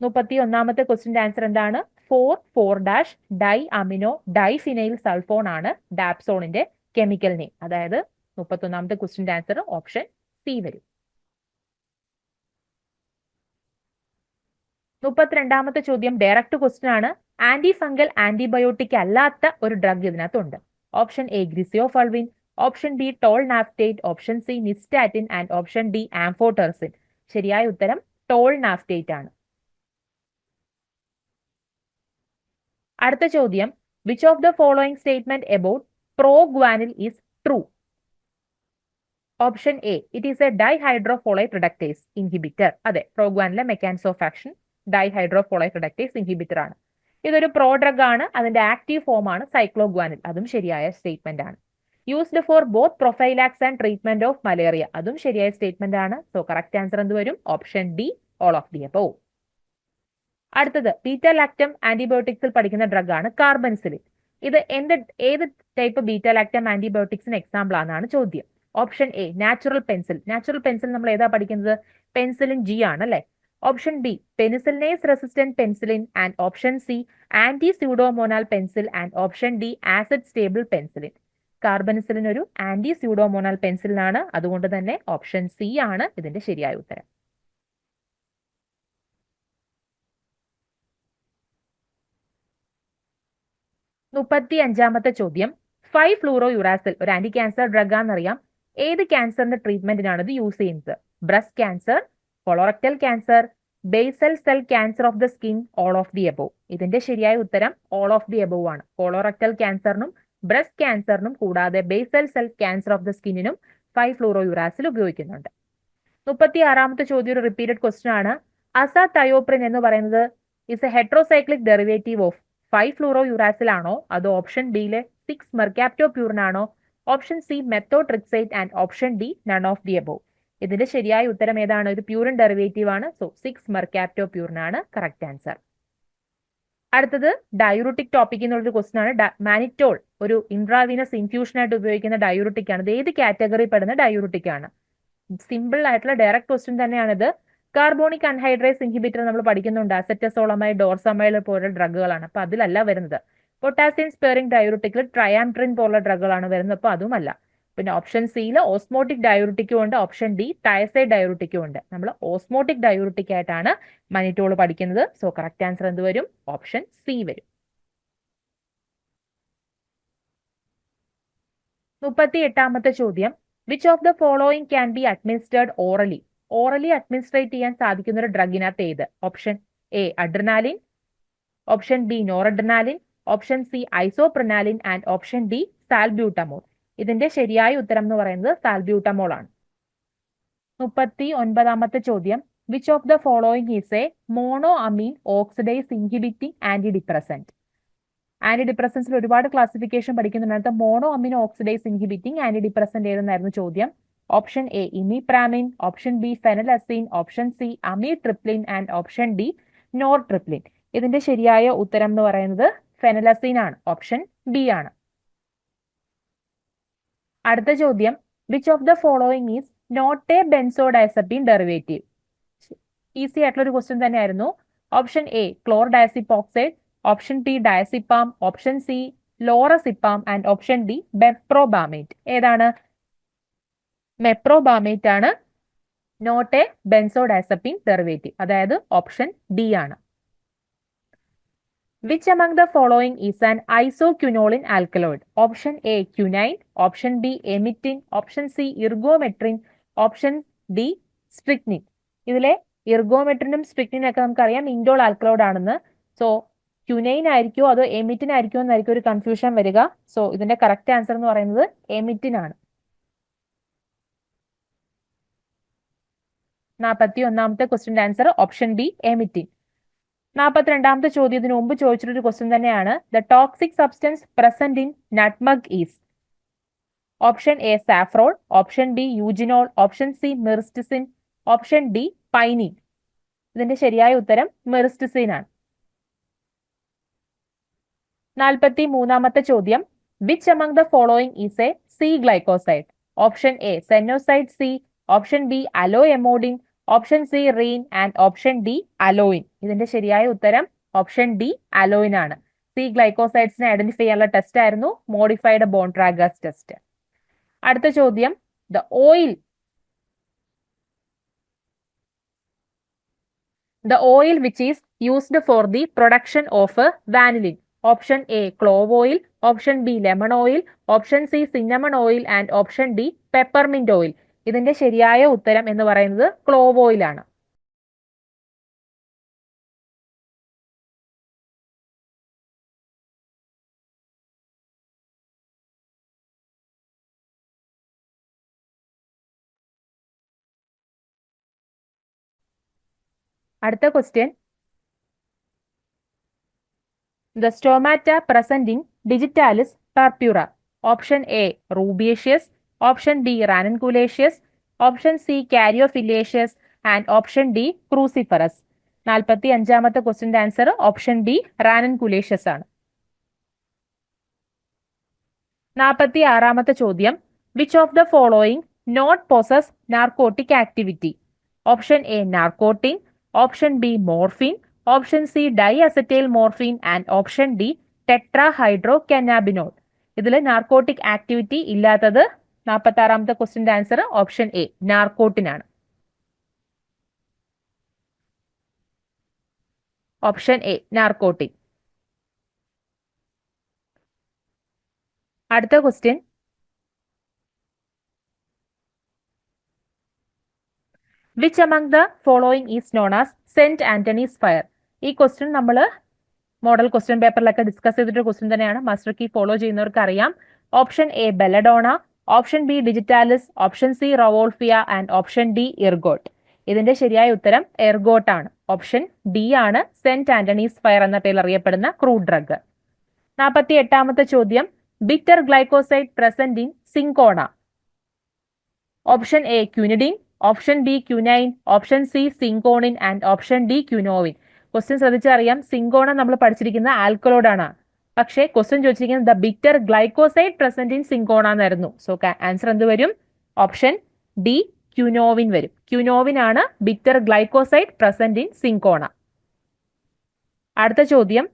31ാമത്തെ ക്വസ്റ്റിന്റെ ആൻസർ എന്താണ്? 4,4- ഡൈ അമിനോ ഡൈഫിനൈൽ സൾഫോൺ ആണ് ഡാപ്സോണിന്റെ കെമിക്കൽ നെയിം. അതായത് 31ാമത്തെ ക്വസ്റ്റിന്റെ ആൻസർ ഓപ്ഷൻ സി വരും. 32ാമത്തെ ചോദ്യം ഡയറക്റ്റ് ക്വസ്റ്റ്യൻ ആണ്. ആന്റി ഫംഗൽ ആന്റിബയോട്ടിക് അല്ലാത്ത ഒരു ഡ്രഗ് ഇതിനകത്തുണ്ട്. Option A griseofulvin, option B tolnaftate, option C nystatin and option D amphotericin. ശരിയായ ഉത്തരം ടോൾ നാഫ്റ്റേറ്റ് ആണ്. അടുത്ത ചോദ്യം, which of the following statement about proguanil is true? Option A it is a dihydrofolate reductase inhibitor. അതെ, പ്രോഗ്വാനിലെ mechanism of action dihydrofolate reductase inhibitor ആണ്. ഇതൊരു പ്രോ ഡ്രഗ് ആണ്. അതിന്റെ ആക്റ്റീവ് ഫോം ആണ് സൈക്ലോഗ്വാനിൽ. അതും ശരിയായ സ്റ്റേറ്റ്മെന്റ് ആണ്. Used for both prophylaxis and treatment of malaria. അതും ശരിയായ സ്റ്റേറ്റ്മെന്റ് ആണ്. സോ കറക്റ്റ് ആൻസർ എന്ത് വരും? Option D all of the above. അടുത്തത് ബീറ്റ ലാക്ടം ആന്റിബയോട്ടിക്സിൽ പഠിക്കുന്ന ഡ്രഗ് ആണ് കാർബൻസിലിൻ. ഇത് ഏത് ടൈപ്പ് ബീറ്റ ലാക്ടം ആന്റിബയോട്ടിക്സിന് എക്സാമ്പിൾ ആണെന്നാണ് ചോദ്യം. Option A natural penicillin. Natural penicillin നമ്മൾ ഏതാ പഠിക്കുന്നത്? പെൻസിലിൻ ജി ആണ് അല്ലെ. Option B penicillinase resistant penicillin and option C antipseudomonal penicillin and option D acid stable penicillin. Carbenicillin ഒരു ആന്റി സ്യൂഡോമോണാൽ പെൻസിലിനാണ്. അതുകൊണ്ട് തന്നെ ഓപ്ഷൻ സി ആണ് ഇതിന്റെ ശരിയായ ഉത്തരം. മുപ്പത്തിയഞ്ചാമത്തെ ചോദ്യം, 5-ഫ്ലൂറോയുറാസിൽ ഒരു ആന്റി ക്യാൻസർ ഡ്രഗ് ആണെന്നറിയാം. ഏത് ക്യാൻസറിന്റെ ട്രീറ്റ്മെന്റിനാണ് ഇത് യൂസ് ചെയ്യുന്നത്? Breast cancer, colorectal cancer, basal cell cancer of the skin, all of the above. ഇതിന്റെ ശരിയായ ഉത്തരം ഓൾ ഓഫ് ദി അബോവ് ആണ്. കൊളോറക്ടൽ ക്യാൻസറിനും ബ്രസ്റ്റ് ക്യാൻസറിനും കൂടാതെ basal cell cancer of the സ്കിന്നിനും 5-ഫ്ലൂറോയുറാസിൽ ഉപയോഗിക്കുന്നുണ്ട്. 36ാമത്തെ ചോദ്യം ഒരു റിപ്പീറ്റഡ് ക്വസ്റ്റ്യൻ ആണ്. അസതയോപ്രിൻ എന്ന് പറയുന്നത് is a heterocyclic derivative of five fluorouracil ആണോ അതോ ഓപ്ഷൻ ബിയിലെ 6-മെർകാപ്റ്റോപ്യൂറിൻ ആണോ, option C methotrexate and option D none of the above. ഇതിന്റെ ശരിയായ ഉത്തരം ഏതാണ്? ഒരു പ്യൂറിൻ ഡെറിവേറ്റീവ് ആണ്. സോ 6-മെർകാപ്റ്റോപ്യൂറിൻ ആണ് കറക്റ്റ് ആൻസർ. അടുത്തത് ഡയൂറിറ്റിക് ടോപ്പിക് എന്നുള്ളൊരു ക്വസ്റ്റൻ ആണ്. മാനിറ്റോൾ ഒരു ഇൻട്രാവീനസ് ഇൻഫ്യൂഷൻ ആയിട്ട് ഉപയോഗിക്കുന്ന ഡയൂറിറ്റിക് ആണ്. ഇത് ഏത് കാറ്റഗറി പെടുന്ന ഡയൂറിറ്റിക് ആണ്? സിമ്പിൾ ആയിട്ടുള്ള ഡയറക്റ്റ് ക്വസ്റ്റ്യൻ തന്നെയാണിത്. കാർബോണിക് അൺഹൈഡ്രേസ് ഇൻഹിബിറ്റർ നമ്മൾ പഠിക്കുന്നുണ്ട്. അസെറ്റസോളമൈഡ്, ഡോർസമൈഡ് പോലുള്ള ഡ്രഗുകളാണ്. അപ്പൊ അതിലല്ല വരുന്നത്. പൊട്ടാസ്യം സ്പെയറിംഗ് ഡയൂറിറ്റിക്കിൽ ട്രയാംട്രിൻ പോലുള്ള ഡ്രഗുകളാണ് വരുന്നത്. അപ്പൊ അതുമല്ല. പിന്നെ ഓപ്ഷൻ സിയിൽ ഓസ്മോട്ടിക് ഡയൂറിറ്റിക്കും ഉണ്ട്, ഓപ്ഷൻ ഡി തയസൈഡ് ഡയൂറിറ്റിക്കും ഉണ്ട്. നമ്മൾ ഓസ്മോട്ടിക് ഡയൂറിറ്റിക് ആയിട്ടാണ് മനിറ്റോൾ പഠിക്കുന്നത്. സോ കറക്റ്റ് ആൻസർ എന്ത് വരും? ഓപ്ഷൻ സി വരും. 38ാമത്തെ ചോദ്യം, which of the following can be administered orally? Orally administrate ചെയ്യാൻ സാധിക്കുന്ന ഒരു ഡ്രഗിനകത്ത് ഏത്? Option A adrenaline, option B noradrenaline, option C isoprenaline and option D salbutamol. ഇതിന്റെ ശരിയായ ഉത്തരം എന്ന് പറയുന്നത് സാൽബ്യൂട്ടമോൾ ആണ്. 39ാമത്തെ ചോദ്യം, which of the following is a monoamine oxidase inhibiting antidepressant? ആന്റി ഡിപ്രസൻസിൽ ഒരുപാട് ക്ലാസിഫിക്കേഷൻ പഠിക്കുന്നുണ്ട്. Mono amino oxidase inhibiting antidepressant ഏതെന്നായിരുന്നു ചോദ്യം. Option A imipramine, option B phenelzine, option C amitriptyline and option D nortriptyline. ഇതിന്റെ ശരിയായ ഉത്തരം എന്ന് പറയുന്നത് ഫെനലസീൻ ആണ്. ഓപ്ഷൻ ബി ആണ്. അടുത്ത ചോദ്യം, which of the following is not a benzodiazepine derivative? Easy ആയിട്ടുള്ള ഒരു ക്വസ്റ്റ്യൻ തന്നെയായിരുന്നു. Option A chlordiazepoxide, option B diazepam, option C lorazepam and option D meprobamate. ഏതാണ്? മെപ്രോബാമേറ്റ് ആണ് നോട്ട് എ ബെൻസോഡാസെപ്പിൻ ഡെറിവേറ്റീവ്, അതായത് ഓപ്ഷൻ ഡി ആണ്. Which among the following is an isoquinoline alkaloid? Option A quinine, option B emitin, option C ergometrin, option D strychnine. ഇതിലെ ഇർഗോമെട്രിനും സ്ട്രിക്നിനും ഒക്കെ നമുക്കറിയാം ഇൻഡോൾ ആൽക്കലോയിഡ് ആണെന്ന്. സോ ക്യുനൈൻ ആയിരിക്കുമോ അതോ എമിറ്റിൻ ആയിരിക്കുമോ എന്നായിരിക്കും ഒരു കൺഫ്യൂഷൻ വരിക. സോ ഇതിന്റെ കറക്റ്റ് ആൻസർ എന്ന് പറയുന്നത് എമിറ്റിൻ ആണ്. 41ാമത്തെ ക്വസ്റ്റ്യന്റെ ആൻസർ ഓപ്ഷൻ ഡി എമിറ്റിൻ. 42ാമത്തെ ചോദ്യത്തിന് മുമ്പ് ചോദിച്ചിട്ടൊരു ക്വസ്റ്റ്യൻ തന്നെയാണ്. The toxic substance present in nutmeg is. Option A safrole, option B eugenol, option C myristicin, option D pinene. ഇതിന്റെ ശരിയായ ഉത്തരം മെറിസ്റ്റിസിൻ ആണ്. 43ാമത്തെ ചോദ്യം. Which among the following is a C glycoside? Option A sennoside C, option B aloe emodin, option C rhein and option D aloin. ഇതിന്റെ ശരിയായ ഉത്തരം ഓപ്ഷൻ ഡി അലോയിൻ ആണ്. സി ഗ്ലൈക്കോസൈഡ്സിനെ ഐഡന്റിഫൈ ചെയ്യാനുള്ള ടെസ്റ്റ് ആയിരുന്നു മോഡിഫൈഡ് ബോൺട്രാഗസ് ടെസ്റ്റ്. അടുത്ത ചോദ്യം. The oil which is used for the production of vanillin. Option A clove oil, option B lemon oil, option C cinnamon oil and option D peppermint oil. ഇതിന്റെ ശരിയായ ഉത്തരം എന്ന് പറയുന്നത് ക്ലോവ് ഓയിൽ ആണ്. അടുത്ത question. The stomata present in digitalis purpurea. Option A rubiaceous, option B ranunculaceous, option C caryophyllaceous and option D cruciferous. 45ാമത്തെ ക്വസ്റ്റ്യന്റെ ആൻസർ ഓപ്ഷൻ ബി റാനൻകുലേഷ്യസ് ആണ്. 46ാമത്തെ ചോദ്യം. Which of the following not possess narcotic activity? Option A narcotine, option B morphine, option C diacetyl morphine and option D tetrahydrocannabinol. ഇതിൽ നാർക്കോട്ടിക് ആക്ടിവിറ്റി ഇല്ലാത്തത് 46ാമത്തെ ക്വസ്റ്റ്യന്റെ ആൻസർ ഓപ്ഷൻ എ നാർക്കോട്ടിൻ ആണ്. Option A narcotine. അടുത്ത question. Which among the following is known as Saint Anthony's fire? ഈ ക്വസ്റ്റ്യൻ നമ്മൾ മോഡൽ ക്വസ്റ്റ്യൻ പേപ്പറിലൊക്കെ ഡിസ്കസ് ചെയ്തിട്ട് ക്വസ്റ്റ്യൻ തന്നെയാണ്. മാസ്റ്റർ കീ ഫോളോ ചെയ്യുന്നവർക്ക് അറിയാം. Option A belladonna, option B digitalis, option C rauwolfia and option D ergot. ഇതിന്റെ ശരിയായ ഉത്തരം എർഗോട്ട് ആണ്. ഓപ്ഷൻ ഡി ആണ് സെന്റ് ആന്റണീസ് ഫയർ എന്ന പേരിൽ അറിയപ്പെടുന്ന ക്രൂഡ് ഡ്രഗ്. 48ാമത്തെ ചോദ്യം. Bitter glycoside present in cinchona. Option A quinidine, option B quinine, option C cinchonine and option D quinovin. Question ശ്രദ്ധിച്ചറിയാം. സിങ്കോണ നമ്മൾ പഠിച്ചിരിക്കുന്ന ആൽക്കലോഡ് ആണ്. പക്ഷേ ക്വസ്റ്റ്യൻ ചോദിച്ചിരിക്കുന്നത് the bitter glycoside present in cinchona എന്നായിരുന്നു. സോ ആൻസർ എന്ത് വരും? ഓപ്ഷൻ ഡി ക്യൂനോവിൻ വരും. ക്യൂനോവിൻ ആണ് bitter glycoside present in cinchona. അടുത്ത ചോദ്യം.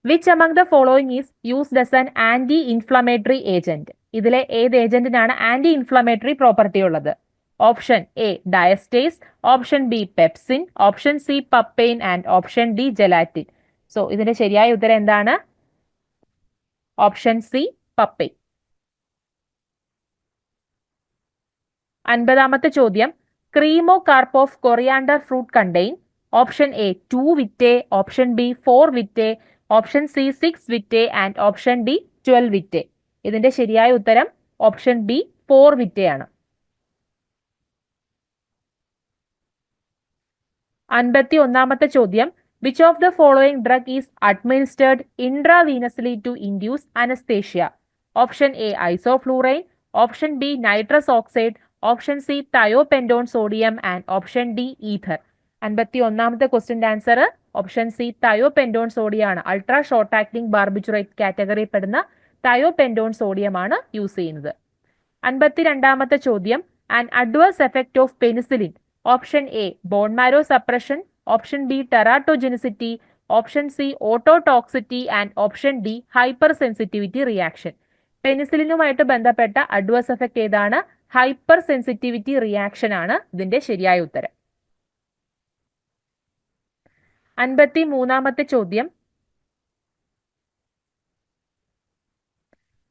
Which among the following is used as an anti-inflammatory agent? ഇതിലെ ഏത് ഏജന്റിനാണ് ആന്റി ഇൻഫ്ലമേറ്ററി പ്രോപ്പർട്ടി ഉള്ളത്? Option A diastase, option B pepsin, option C papain and option D gelatin. So ഇതിന്റെ ശരിയായ ഉത്തരം എന്താണ്? Option C papain. 50ാമത്തെ ചോദ്യം. Cremocarp of coriander fruit contain. Option A 2 vittae, option B 4 vittae, option C 6 vittae and option D 12 vittae. ഇതിന്റെ ശരിയായ ഉത്തരം ഓപ്ഷൻ ബി 4 വിറ്റെ ആണ്. 51ാമത്തെ ചോദ്യം. Which of the following drug is administered intravenously to induce anaesthesia? Option A isoflurane, option B nitrous oxide, option C thiopentone sodium and option D ether. 51ാമത്തെ ക്വസ്റ്റ്യന്റെ answer option C thiopentone sodium ആണ്. അൾട്രാ ഷോർട്ട് ആക്ടിംഗ് ബാർബിറ്റുറേറ്റ് കാറ്റഗറിയിൽ പെടുന്ന തയോപെൻഡോൺ സോഡിയം ആണ് യൂസ് ചെയ്യുന്നത്. 52ാമത്തെ ചോദ്യം. An adverse effect of penicillin. Option A bone marrow suppression, option B teratogenicity, option C ototoxicity and option D hyper sensitivity reaction. പെനിസിലിനുമായിട്ട് ബന്ധപ്പെട്ട അഡ്വേഴ്സ് എഫക്ട് ഏതാണ്? ഹൈപ്പർ സെൻസിറ്റിവിറ്റി റിയാക്ഷൻ ആണ് ഇതിന്റെ ശരിയായ ഉത്തരം. 53-ാമത്തെ ചോദ്യം,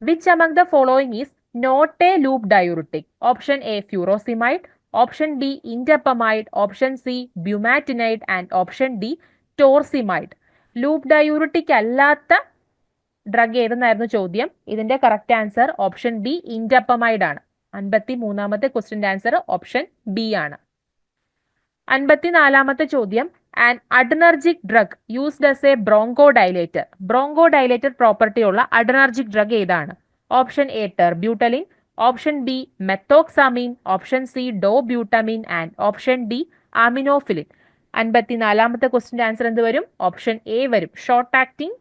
which among the following is not a loop diuretic? Option A furosemide, option B indapamide, option C bumetanide and option D torsemide. Loop diuretic അല്ലാത്ത ഡ്രഗ് ഏതെന്നായിരുന്നു ചോദ്യം. ഇതിന്റെ correct answer option B indapamide ആണ്. 53-ാമത്തെ ക്വസ്റ്റിന്റെ ആൻസർ ഓപ്ഷൻ ബി ആണ്. 54-ാമത്തെ ചോദ്യം, an adrenergic drug used as a bronchodilator. Bronchodilator property ഉള്ള അഡ്നർജിക് ഡ്രഗ് ഏതാണ്? Option A terbutaline, option B methoxamine, option C dobutamine and option D aminophylline. 54-ാമത്തെ ക്വസ്റ്റിന്റെ ആൻസർ എന്ത് വരും? ഓപ്ഷൻ എ വരും. ഷോർട്ട് ആക്ടിംഗ്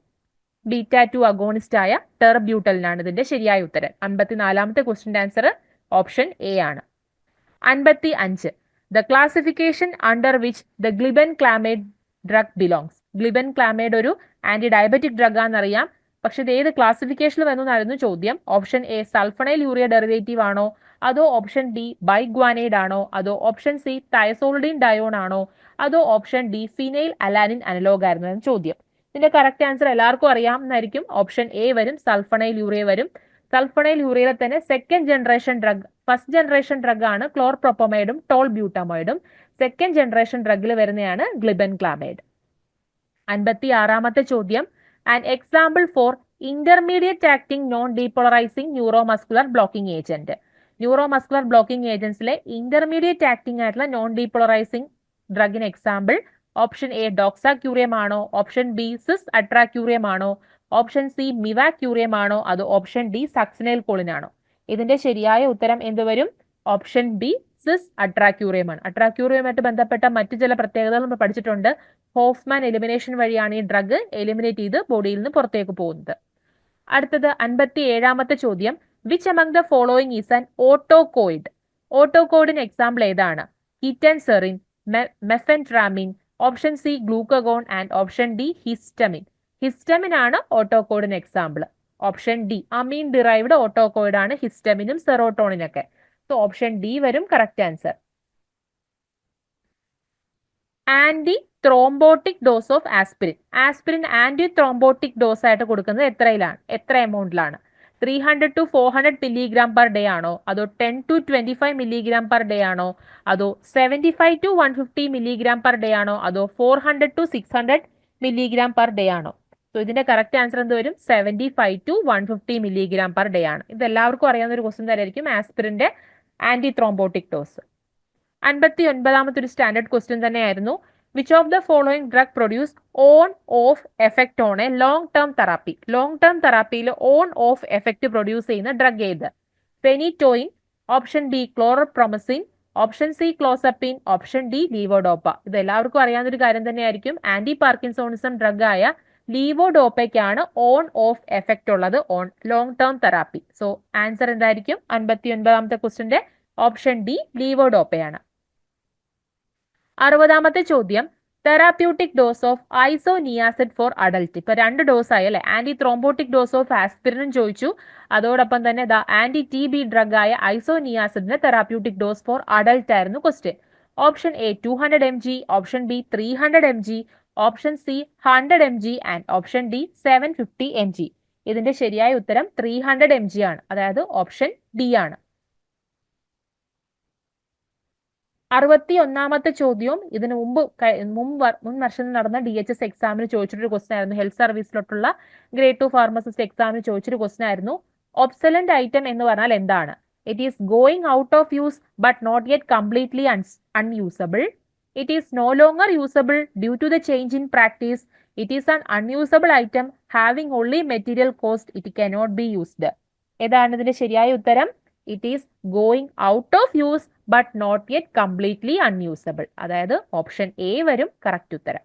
ബീറ്റ-2 അഗോണിസ്റ്റ് ആയ ടെർബ്യൂട്ടലിനാണ് ഇതിന്റെ ശരിയായ ഉത്തരം. 54-ാമത്തെ ക്വസ്റ്റിന്റെ ആൻസർ ഓപ്ഷൻ എ ആണ്. 55, the classification under which the glibenclamide drug belongs. glibenclamide ഒരു ആന്റി ഡയബറ്റിക് ഡ്രഗ് ആണെന്നറിയാം, പക്ഷെ ഇത് ഏത് ക്ലാസിഫിക്കേഷനിൽ വരുന്നതായിരുന്നു ചോദ്യം. Option A sulfonyl urea derivative ആണോ, അതോ ഓപ്ഷൻ ബി ബൈഗ്വാനൈഡ് ആണോ, അതോ ഓപ്ഷൻ സി തയസോളിഡിൻ ഡയോൺ ആണോ, അതോ option D phenylalanine analogue ആയിരുന്നു ചോദ്യം. ഇതിന്റെ കറക്റ്റ് ആൻസർ എല്ലാവർക്കും അറിയാമെന്നായിരിക്കും. ഓപ്ഷൻ എ വരും, സൾഫണൈൽ യൂറിയ വരും. സൾഫണൈൽ യൂറിയയിലെ തന്നെ second generation drug, first generation drug ആണ് ക്ലോർപ്രോപ്പമൈഡും ടോൾബ്യൂട്ടമൈഡും. സെക്കൻഡ് ജനറേഷൻ ഡ്രഗിൽ വരുന്നതാണ് ഗ്ലിബെൻക്ലാമൈഡ്. 56-ാമത്തെ ചോദ്യം, an example for intermediate acting non depolarising neuromuscular blocking agent. Neuromuscular blocking ഏജന്റ്സിലെ ഇന്റർമീഡിയറ്റ് ആക്ടിംഗ് ആയിട്ടുള്ള നോൺ ഡീപോളറൈസിംഗ് ഡ്രഗിന് എക്സാമ്പിൾ ഓപ്ഷൻ എ ഡോക്സാക്യൂറിയം ആണോ, ഓപ്ഷൻ ബി സിസ് അട്രാക്യൂറിയം ആണോ, ഓപ്ഷൻ സി മിവാക്യൂറിയം ആണോ, അതോ ഓപ്ഷൻ ഡി സക്സിനൈൽ കോളിൻ ആണോ? ഇതിന്റെ ശരിയായ ഉത്തരം എന്ത് വരും? ഓപ്ഷൻ ബി സിസ് അട്രാക്യൂറിയം ആണ്. അട്രാക്യൂറിയമായിട്ട് ബന്ധപ്പെട്ട മറ്റു ചില പ്രത്യേകതകൾ നമ്മൾ പഠിച്ചിട്ടുണ്ട്. ഹോഫ്മാൻ എലിമിനേഷൻ വഴിയാണ് ഈ ഡ്രഗ് എലിമിനേറ്റ് ചെയ്ത് ബോഡിയിൽ നിന്ന് പുറത്തേക്ക് പോകുന്നത്. അടുത്തത് 57-ാമത്തെ ചോദ്യം, which among the following is an autacoid? ഓട്ടോകോയിഡിന് എക്സാമ്പിൾ ഏതാണ്? Ketanserin, mephentermine, option C glucagon and option D histamine. Histamine ആണ് ഓട്ടോകോയിഡിന് example. Option D amine derived autacoid ആണ് ഹിസ്റ്റമിനും സെറോട്ടോണിനൊക്കെ. സോ ഓപ്ഷൻ ഡി വരും correct answer. Anti thrombotic dose of aspirin. Aspirin anti thrombotic dose ആയിട്ട് കൊടുക്കുന്നത് എത്ര എമൗണ്ടിലാണ്? 300 to 400 milligram per day ആണോ, അതോ 10 to 25 milligram per day ആണോ, അതോ 75 to 150 milligram per day ആണോ, അതോ 400 to 600 milligram per day ആണോ? സോ ഇതിന്റെ കറക്റ്റ് ആൻസർ എന്ത് വരും? 75 to 150 milligram per day ആണ്. ഇത് എല്ലാവർക്കും അറിയാവുന്ന ഒരു ക്വസ്റ്റ്യൻ തന്നെയായിരിക്കും, ആസ്പിരിന്റെ ആന്റി ത്രോംബോട്ടിക് ഡോസ്. 59-ാമത്തെ ഒരു സ്റ്റാൻഡേർഡ് ക്വസ്റ്റ്യൻ തന്നെയായിരുന്നു. Which of the following drug produce on off effect on a long term therapy? Long term തെറാപ്പിയിൽ ഓൺ ഓഫ് എഫക്ട് പ്രൊഡ്യൂസ് ചെയ്യുന്ന ഡ്രഗ് ഏത്? Phenytoin, option B chlorpromazine, option C clozapine, option D levodopa. ഇത് എല്ലാവർക്കും അറിയാവുന്ന ഒരു കാര്യം തന്നെയായിരിക്കും. ആന്റി പാർക്കിൻസോണിസം ഡ്രഗ് ആയ ലീവോഡോപ്പയ്ക്കാണ് ഓൺ ഓഫ് എഫക്ട് ഉള്ളത് on long term therapy. So answer എന്തായിരിക്കും? 59-ാമത്തെ ക്വസ്റ്റ്യന്റെ ഓപ്ഷൻ ഡി ലീവോഡോപ്പയാണ്. 60-ാമത്തെ ചോദ്യം, therapeutic dose of isoniazid for adult. ഇപ്പൊ 2 ഡോസ് ആയി അല്ലെ. ആന്റി ത്രോംബോട്ടിക് ഡോസ് ഓഫ് ആസ്പിരിനും ചോദിച്ചു, അതോടൊപ്പം തന്നെ ആന്റി TB ഡ്രഗ് ആയ ഐസോനിയാസിഡിന്റെ തെറാപ്യൂട്ടിക് ഡോസ് ഫോർ അഡൽട്ട് ആയിരുന്നു question. Option A 200 mg, option B 300 mg, option C 100 mg and option D 750 mg. ഇതിന്റെ ശരിയായ ഉത്തരം 300 mg ആണ്, അതായത് ഓപ്ഷൻ ഡി ആണ്. 61-ാമത്തെ ചോദ്യവും ഇതിന് മുൻ വർഷം നടന്ന DHS എക്സാമിന് ചോദിച്ചിട്ടൊരു ക്വസ്റ്റൻ ആയിരുന്നു. ഹെൽത്ത് സർവീസിലോട്ടുള്ള ഗ്രേഡ് 2 ഫാർമസിസ്റ്റ് എക്സാമിന് ചോദിച്ചൊരു ക്വസ്റ്റൻ ആയിരുന്നു. ഒബ്സലന്റ് ഐറ്റം എന്ന് പറഞ്ഞാൽ എന്താണ്? It is going out of use but not yet completely unusable. It is no longer usable due to the change in practice. It is an unusable item having only material cost. It cannot be used. ഏതാണ് ഇതിന്റെ ശരിയായ ഉത്തരം? It is going out of use but not yet completely unusable. അതായത് ഓപ്ഷൻ എ വരും കറക്റ്റ് ഉത്തരം.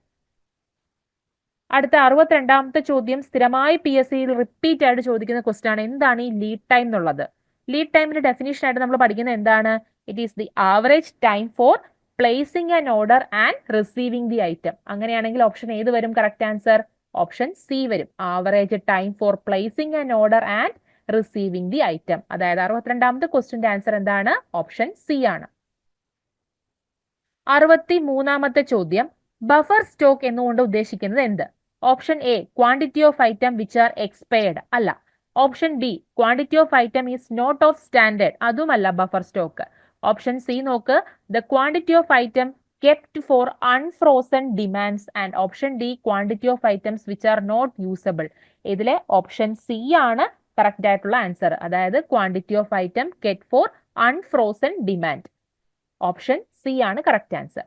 അടുത്ത 62-ാമത്തെ ചോദ്യം സ്ഥിരമായി PSCയിൽ റിപ്പീറ്റ് ആയിട്ട് ചോദിക്കുന്ന ക്വസ്റ്റ്യൻ ആണ്. എന്താണ് ഈ ലീഡ് ടൈം എന്നുള്ളത്? ലീഡ് ടൈമിന്റെ ഡെഫിനിഷൻ ആയിട്ട് നമ്മൾ പഠിക്കുന്നത് എന്താണ്? It is the average time for placing an order and receiving the item. അങ്ങനെയാണെങ്കിൽ ഓപ്ഷൻ ഏത് വരും കറക്റ്റ് ആൻസർ? ഓപ്ഷൻ സി വരും. Average time for placing an order and receiving the item. അതായത് 62ാമത്തെ ക്വസ്റ്റിന്റെ ആൻസർ എന്താണ്? ഓപ്ഷൻ സി ആണ്. 63ാമത്തെ ചോദ്യം, ബഫർ സ്റ്റോക്ക് എന്നുകൊണ്ട് ഉദ്ദേശിക്കുന്നത് എന്ത്? Option A quantity of item which are expired, അല്ല. Option B quantity of item is not of standard, അതുമല്ല ബഫർ സ്റ്റോക്ക്. ഓപ്ഷൻ സി നോക്ക്, the quantity of item kept for unforeseen demands, and option D quantity of items which are not usable. ഇതിലെ ഓപ്ഷൻ സി ആണ് കറക്റ്റ് ആയിട്ടുള്ള ആൻസർ. അതായത് quantity of item kept for unforeseen demand. Option C ആണ് കറക്റ്റ് ആൻസർ.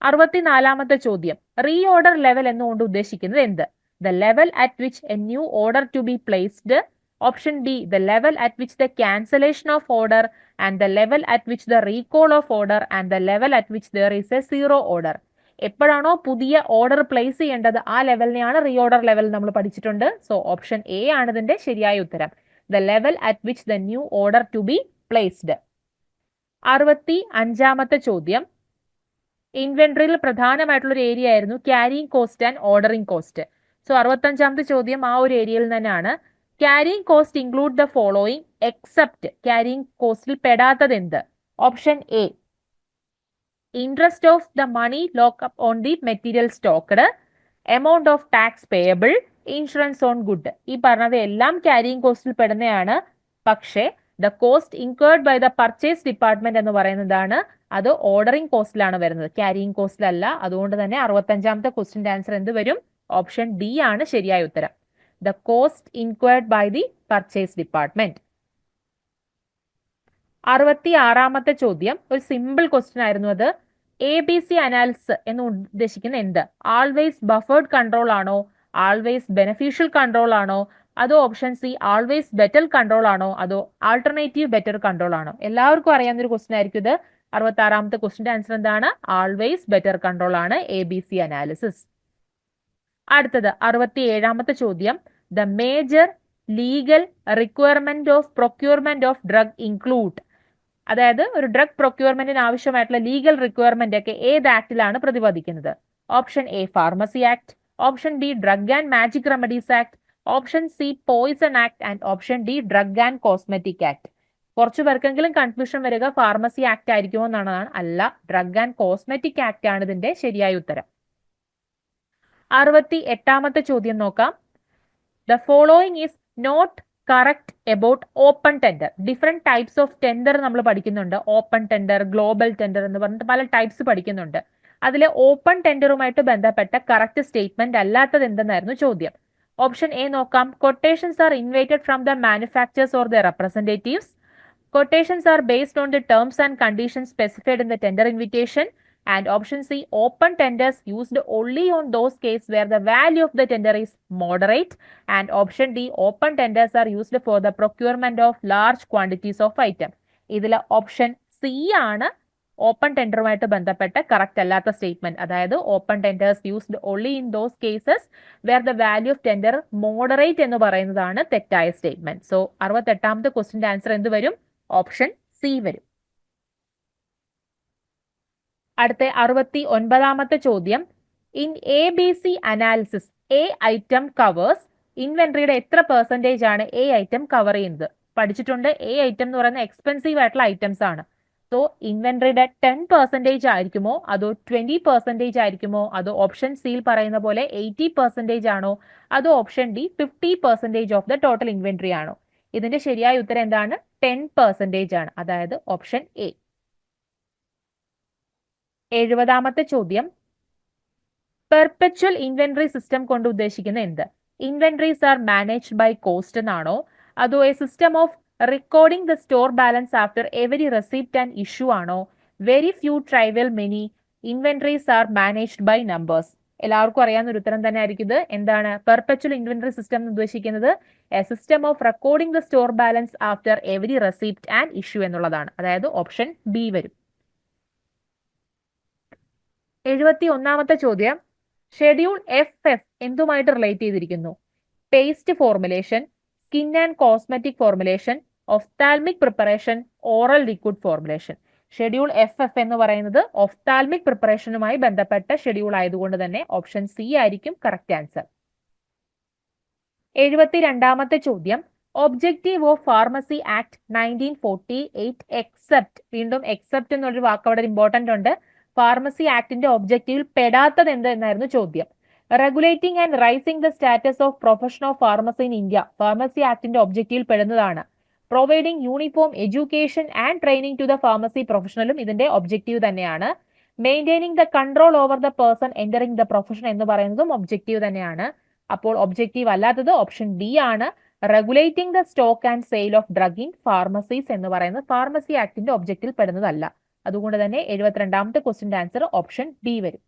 64ാമത്തെ ചോദ്യം, റീ ഓർഡർ ലെവൽ എന്നുകൊണ്ട് ഉദ്ദേശിക്കുന്നത് എന്ത്? The level at which a new order to be placed. Option B the level at which the cancellation of order, and the level at which the recall of order, and the level at which there is A zero order. എപ്പോഴാണോ പുതിയ ഓർഡർ പ്ലേസ് ചെയ്യേണ്ടത് ആ ലെവലിനെയാണ് റീ ഓർഡർ ലെവൽ നമ്മൾ പഠിച്ചിട്ടുണ്ട്. സോ ഓപ്ഷൻ എ ആണ് ഇതിന്റെ ശരിയായ ഉത്തരം. The level at which the new order to be placed. 65ാമത്തെ ചോദ്യം, ഇൻവെന്ററിയിൽ പ്രധാനമായിട്ടുള്ള ഒരു ഏരിയ ആയിരുന്നു carrying cost and ordering cost. So 65ാമത്തെ ചോദ്യം ആ ഒരു ഏരിയയിൽ തന്നെയാണ്. Carrying cost include the following except. Carrying കോസ്റ്റിൽ പെടാത്തത് എന്ത്? Option A interest of the money lock up on the material stocked, amount of tax payable, insurance on good. ഈ പറഞ്ഞത് എല്ലാം ക്യാരിയിങ് കോസ്റ്റിൽ പെടുന്നതാണ്. പക്ഷേ the cost incurred by the purchase department എന്ന് പറയുന്നതാണ് അത് ഓർഡറിംഗ് കോസ്റ്റിലാണ് വരുന്നത്, ക്യാരിയിങ് കോസ്റ്റിലല്ല. അതുകൊണ്ട് തന്നെ 65ാമത്തെ ക്വസ്റ്റിന്റെ ആൻസർ എന്ത് വരും? ഓപ്ഷൻ ഡി ആണ് ശരിയായ ഉത്തരം. The cost incurred by the purchase department. 66ാമത്തെ ചോദ്യം ഒരു സിമ്പിൾ ക്വസ്റ്റ്യൻ ആയിരുന്നു അത്. ABC അനാലിസിസ് എന്ന് ഉദ്ദേശിക്കുന്ന എന്ത്? ആൾവേസ് ബഫേർഡ് കൺട്രോൾ ആണോ, ആൾവേസ് ബെനഫിഷ്യൽ കൺട്രോൾ ആണോ, അതോ option C always better control ആണോ, അതോ ആൾട്ടർനേറ്റീവ് ബെറ്റർ കൺട്രോൾ ആണോ? എല്ലാവർക്കും അറിയാവുന്ന ഒരു ക്വസ്റ്റ്യൻ ആയിരിക്കും ഇത്. 66ാമത്തെ ക്വസ്റ്റിന്റെ ആൻസർ എന്താണ്? ആൾവേസ് ബെറ്റർ കൺട്രോൾ ആണ് ABC അനാലിസിസ്. അടുത്തത് 67ാമത്തെ ചോദ്യം, the major legal requirement of procurement of drug include. അതായത് ഒരു ഡ്രഗ് പ്രൊക്യൂർമെന്റിന് ആവശ്യമായിട്ടുള്ള ലീഗൽ റിക്വയർമെന്റ് ഒക്കെ ഏത് ആക്ടിലാണ് പ്രതിപാദിക്കുന്നത്? Option A pharmacy act, option B drug and magic remedies act, option C poison act, and option D drug and cosmetic act. കുറച്ചു പേർക്കെങ്കിലും കൺഫ്യൂഷൻ വരിക ഫാർമസി ആക്ട് ആയിരിക്കുമോ എന്നാണ്. അല്ല, ഡ്രഗ് ആൻഡ് കോസ്മെറ്റിക് ആക്ട് ആണ് ഇതിന്റെ ശരിയായ ഉത്തരം. 68ാമത്തെ ചോദ്യം നോക്കാം. The following is not correct about open tender. Different types of tender നമ്മൾ പഠിക്കുന്നുണ്ട്. ഓപ്പൺ ടെൻഡർ, ഗ്ലോബൽ ടെൻഡർ എന്ന് പറഞ്ഞിട്ട് പല ടൈപ്സ് പഠിക്കുന്നുണ്ട്. അതിലെ ഓപ്പൺ ടെൻഡറുമായിട്ട് ബന്ധപ്പെട്ട കറക്റ്റ് സ്റ്റേറ്റ്മെന്റ് അല്ലാത്തത് എന്തെന്നായിരുന്നു ചോദ്യം. ഓപ്ഷൻ എ നോക്കാം, quotations are invited from the manufacturers or the representatives. Quotations are based on the terms and conditions specified in the tender invitation. And option C, open tenders used only on those cases where the value of the tender is moderate. And option D, open tenders are used for the procurement of large quantities of item. ഇതിൽ ഓപ്ഷൻ സി ആണ് ഓപ്പൺ ടെൻഡറുമായിട്ട് ബന്ധപ്പെട്ട കറക്റ്റ് അല്ലാത്ത സ്റ്റേറ്റ്മെന്റ്. അതായത് open tenders used only in those cases where the value of tender moderate എന്ന് പറയുന്നതാണ് തെറ്റായ സ്റ്റേറ്റ്മെന്റ്. സോ 68ാമത്തെ ക്വസ്റ്റിന്റെ ആൻസർ എന്ത് വരും? ഓപ്ഷൻ സി വരും. അടുത്ത 69ാമത്തെ ചോദ്യം, in ABC analysis A item covers. ഇൻവെന്ററിയുടെ എത്ര പെർസെന്റേജ് ആണ് എ ഐറ്റം കവർ ചെയ്യുന്നത്? പഠിച്ചിട്ടുണ്ട്, എ ഐറ്റം എന്ന് പറയുന്ന എക്സ്പെൻസീവ് ആയിട്ടുള്ള ഐറ്റംസ് ആണ്. സോ ഇൻവെന്ററിയുടെ 10% ആയിരിക്കുമോ, അതോ 20% ആയിരിക്കുമോ, അതോ ഓപ്ഷൻ സിയിൽ പറയുന്ന പോലെ 80% ആണോ, അതോ option D 50% of the total inventory ആണോ? ഇതിന്റെ ശരിയായ ഉത്തരം എന്താണ്? 10% ആണ്. അതായത് ഓപ്ഷൻ എ. 70ാമത്തെ ചോദ്യം, പെർപെച്വൽ ഇൻവെന്ററി സിസ്റ്റം കൊണ്ട് ഉദ്ദേശിക്കുന്ന എന്ത്? Inventories are managed by cost എന്നാണോ, അതോ a system of recording the store balance after every receipt and issue ആണോ, very few trivial many, inventories are managed by numbers? എല്ലാവർക്കും അറിയാവുന്ന ഒരു ഉത്തരം തന്നെ ആയിരിക്കും ഇത്. എന്താണ് പെർപെച്വൽ ഇൻവെന്ററി സിസ്റ്റം എന്ന് ഉദ്ദേശിക്കുന്നത്? A system of recording the store balance after every receipt and issue എന്നുള്ളതാണ്. അതായത് ഓപ്ഷൻ ബി വരും. 71ാമത്തെ ചോദ്യം, ഷെഡ്യൂൾ FF എന്തുമായിട്ട് റിലേറ്റ് ചെയ്തിരിക്കുന്നു? Paste formulation, skin and cosmetic formulation, ophthalmic preparation, oral liquid formulation. Schedule FF എന്ന് പറയുന്നത് ഒഫ്താൽമിക് പ്രിപ്പറേഷനുമായി ബന്ധപ്പെട്ട ഷെഡ്യൂൾ ആയതുകൊണ്ട് തന്നെ ഓപ്ഷൻ സി ആയിരിക്കും കറക്റ്റ് ആൻസർ. 72ാമത്തെ ചോദ്യം, objective of pharmacy act 1948 except, വീണ്ടും എക്സെപ്റ്റ് എന്നൊരു വാക്ക് അവിടെ ഇമ്പോർട്ടന്റ് ഉണ്ട്. ഫാർമസി ആക്ടിന്റെ ഒബ്ജക്റ്റീവിൽ പെടാത്തത് എന്ത് എന്നായിരുന്നു ചോദ്യം. Regulating and raising the status of profession of pharmacy in India pharmacy ആക്ടിന്റെ ഒബ്ജക്റ്റീവിൽ പെടുന്നതാണ്. Providing uniform education and training to the pharmacy പ്രൊഫഷണലും ഇതിന്റെ ഒബ്ജക്റ്റീവ് തന്നെയാണ്. Maintaining the control over the person entering the profession എന്ന് പറയുന്നതും ഒബ്ജക്റ്റീവ് തന്നെയാണ്. അപ്പോൾ ഒബ്ജക്റ്റീവ് അല്ലാത്തത് ഓപ്ഷൻ ഡി ആണ്. Regulating the stock and sale of drug in pharmacies എന്ന് പറയുന്നത് ഫാർമസി ആക്ടിന്റെ ഒബ്ജക്റ്റിൽ പെടുന്നതല്ല. അതുകൊണ്ട് തന്നെ 72ാമത്തെ ക്വസ്റ്റിന്റെ ആൻസർ ഓപ്ഷൻ ഡി വരും.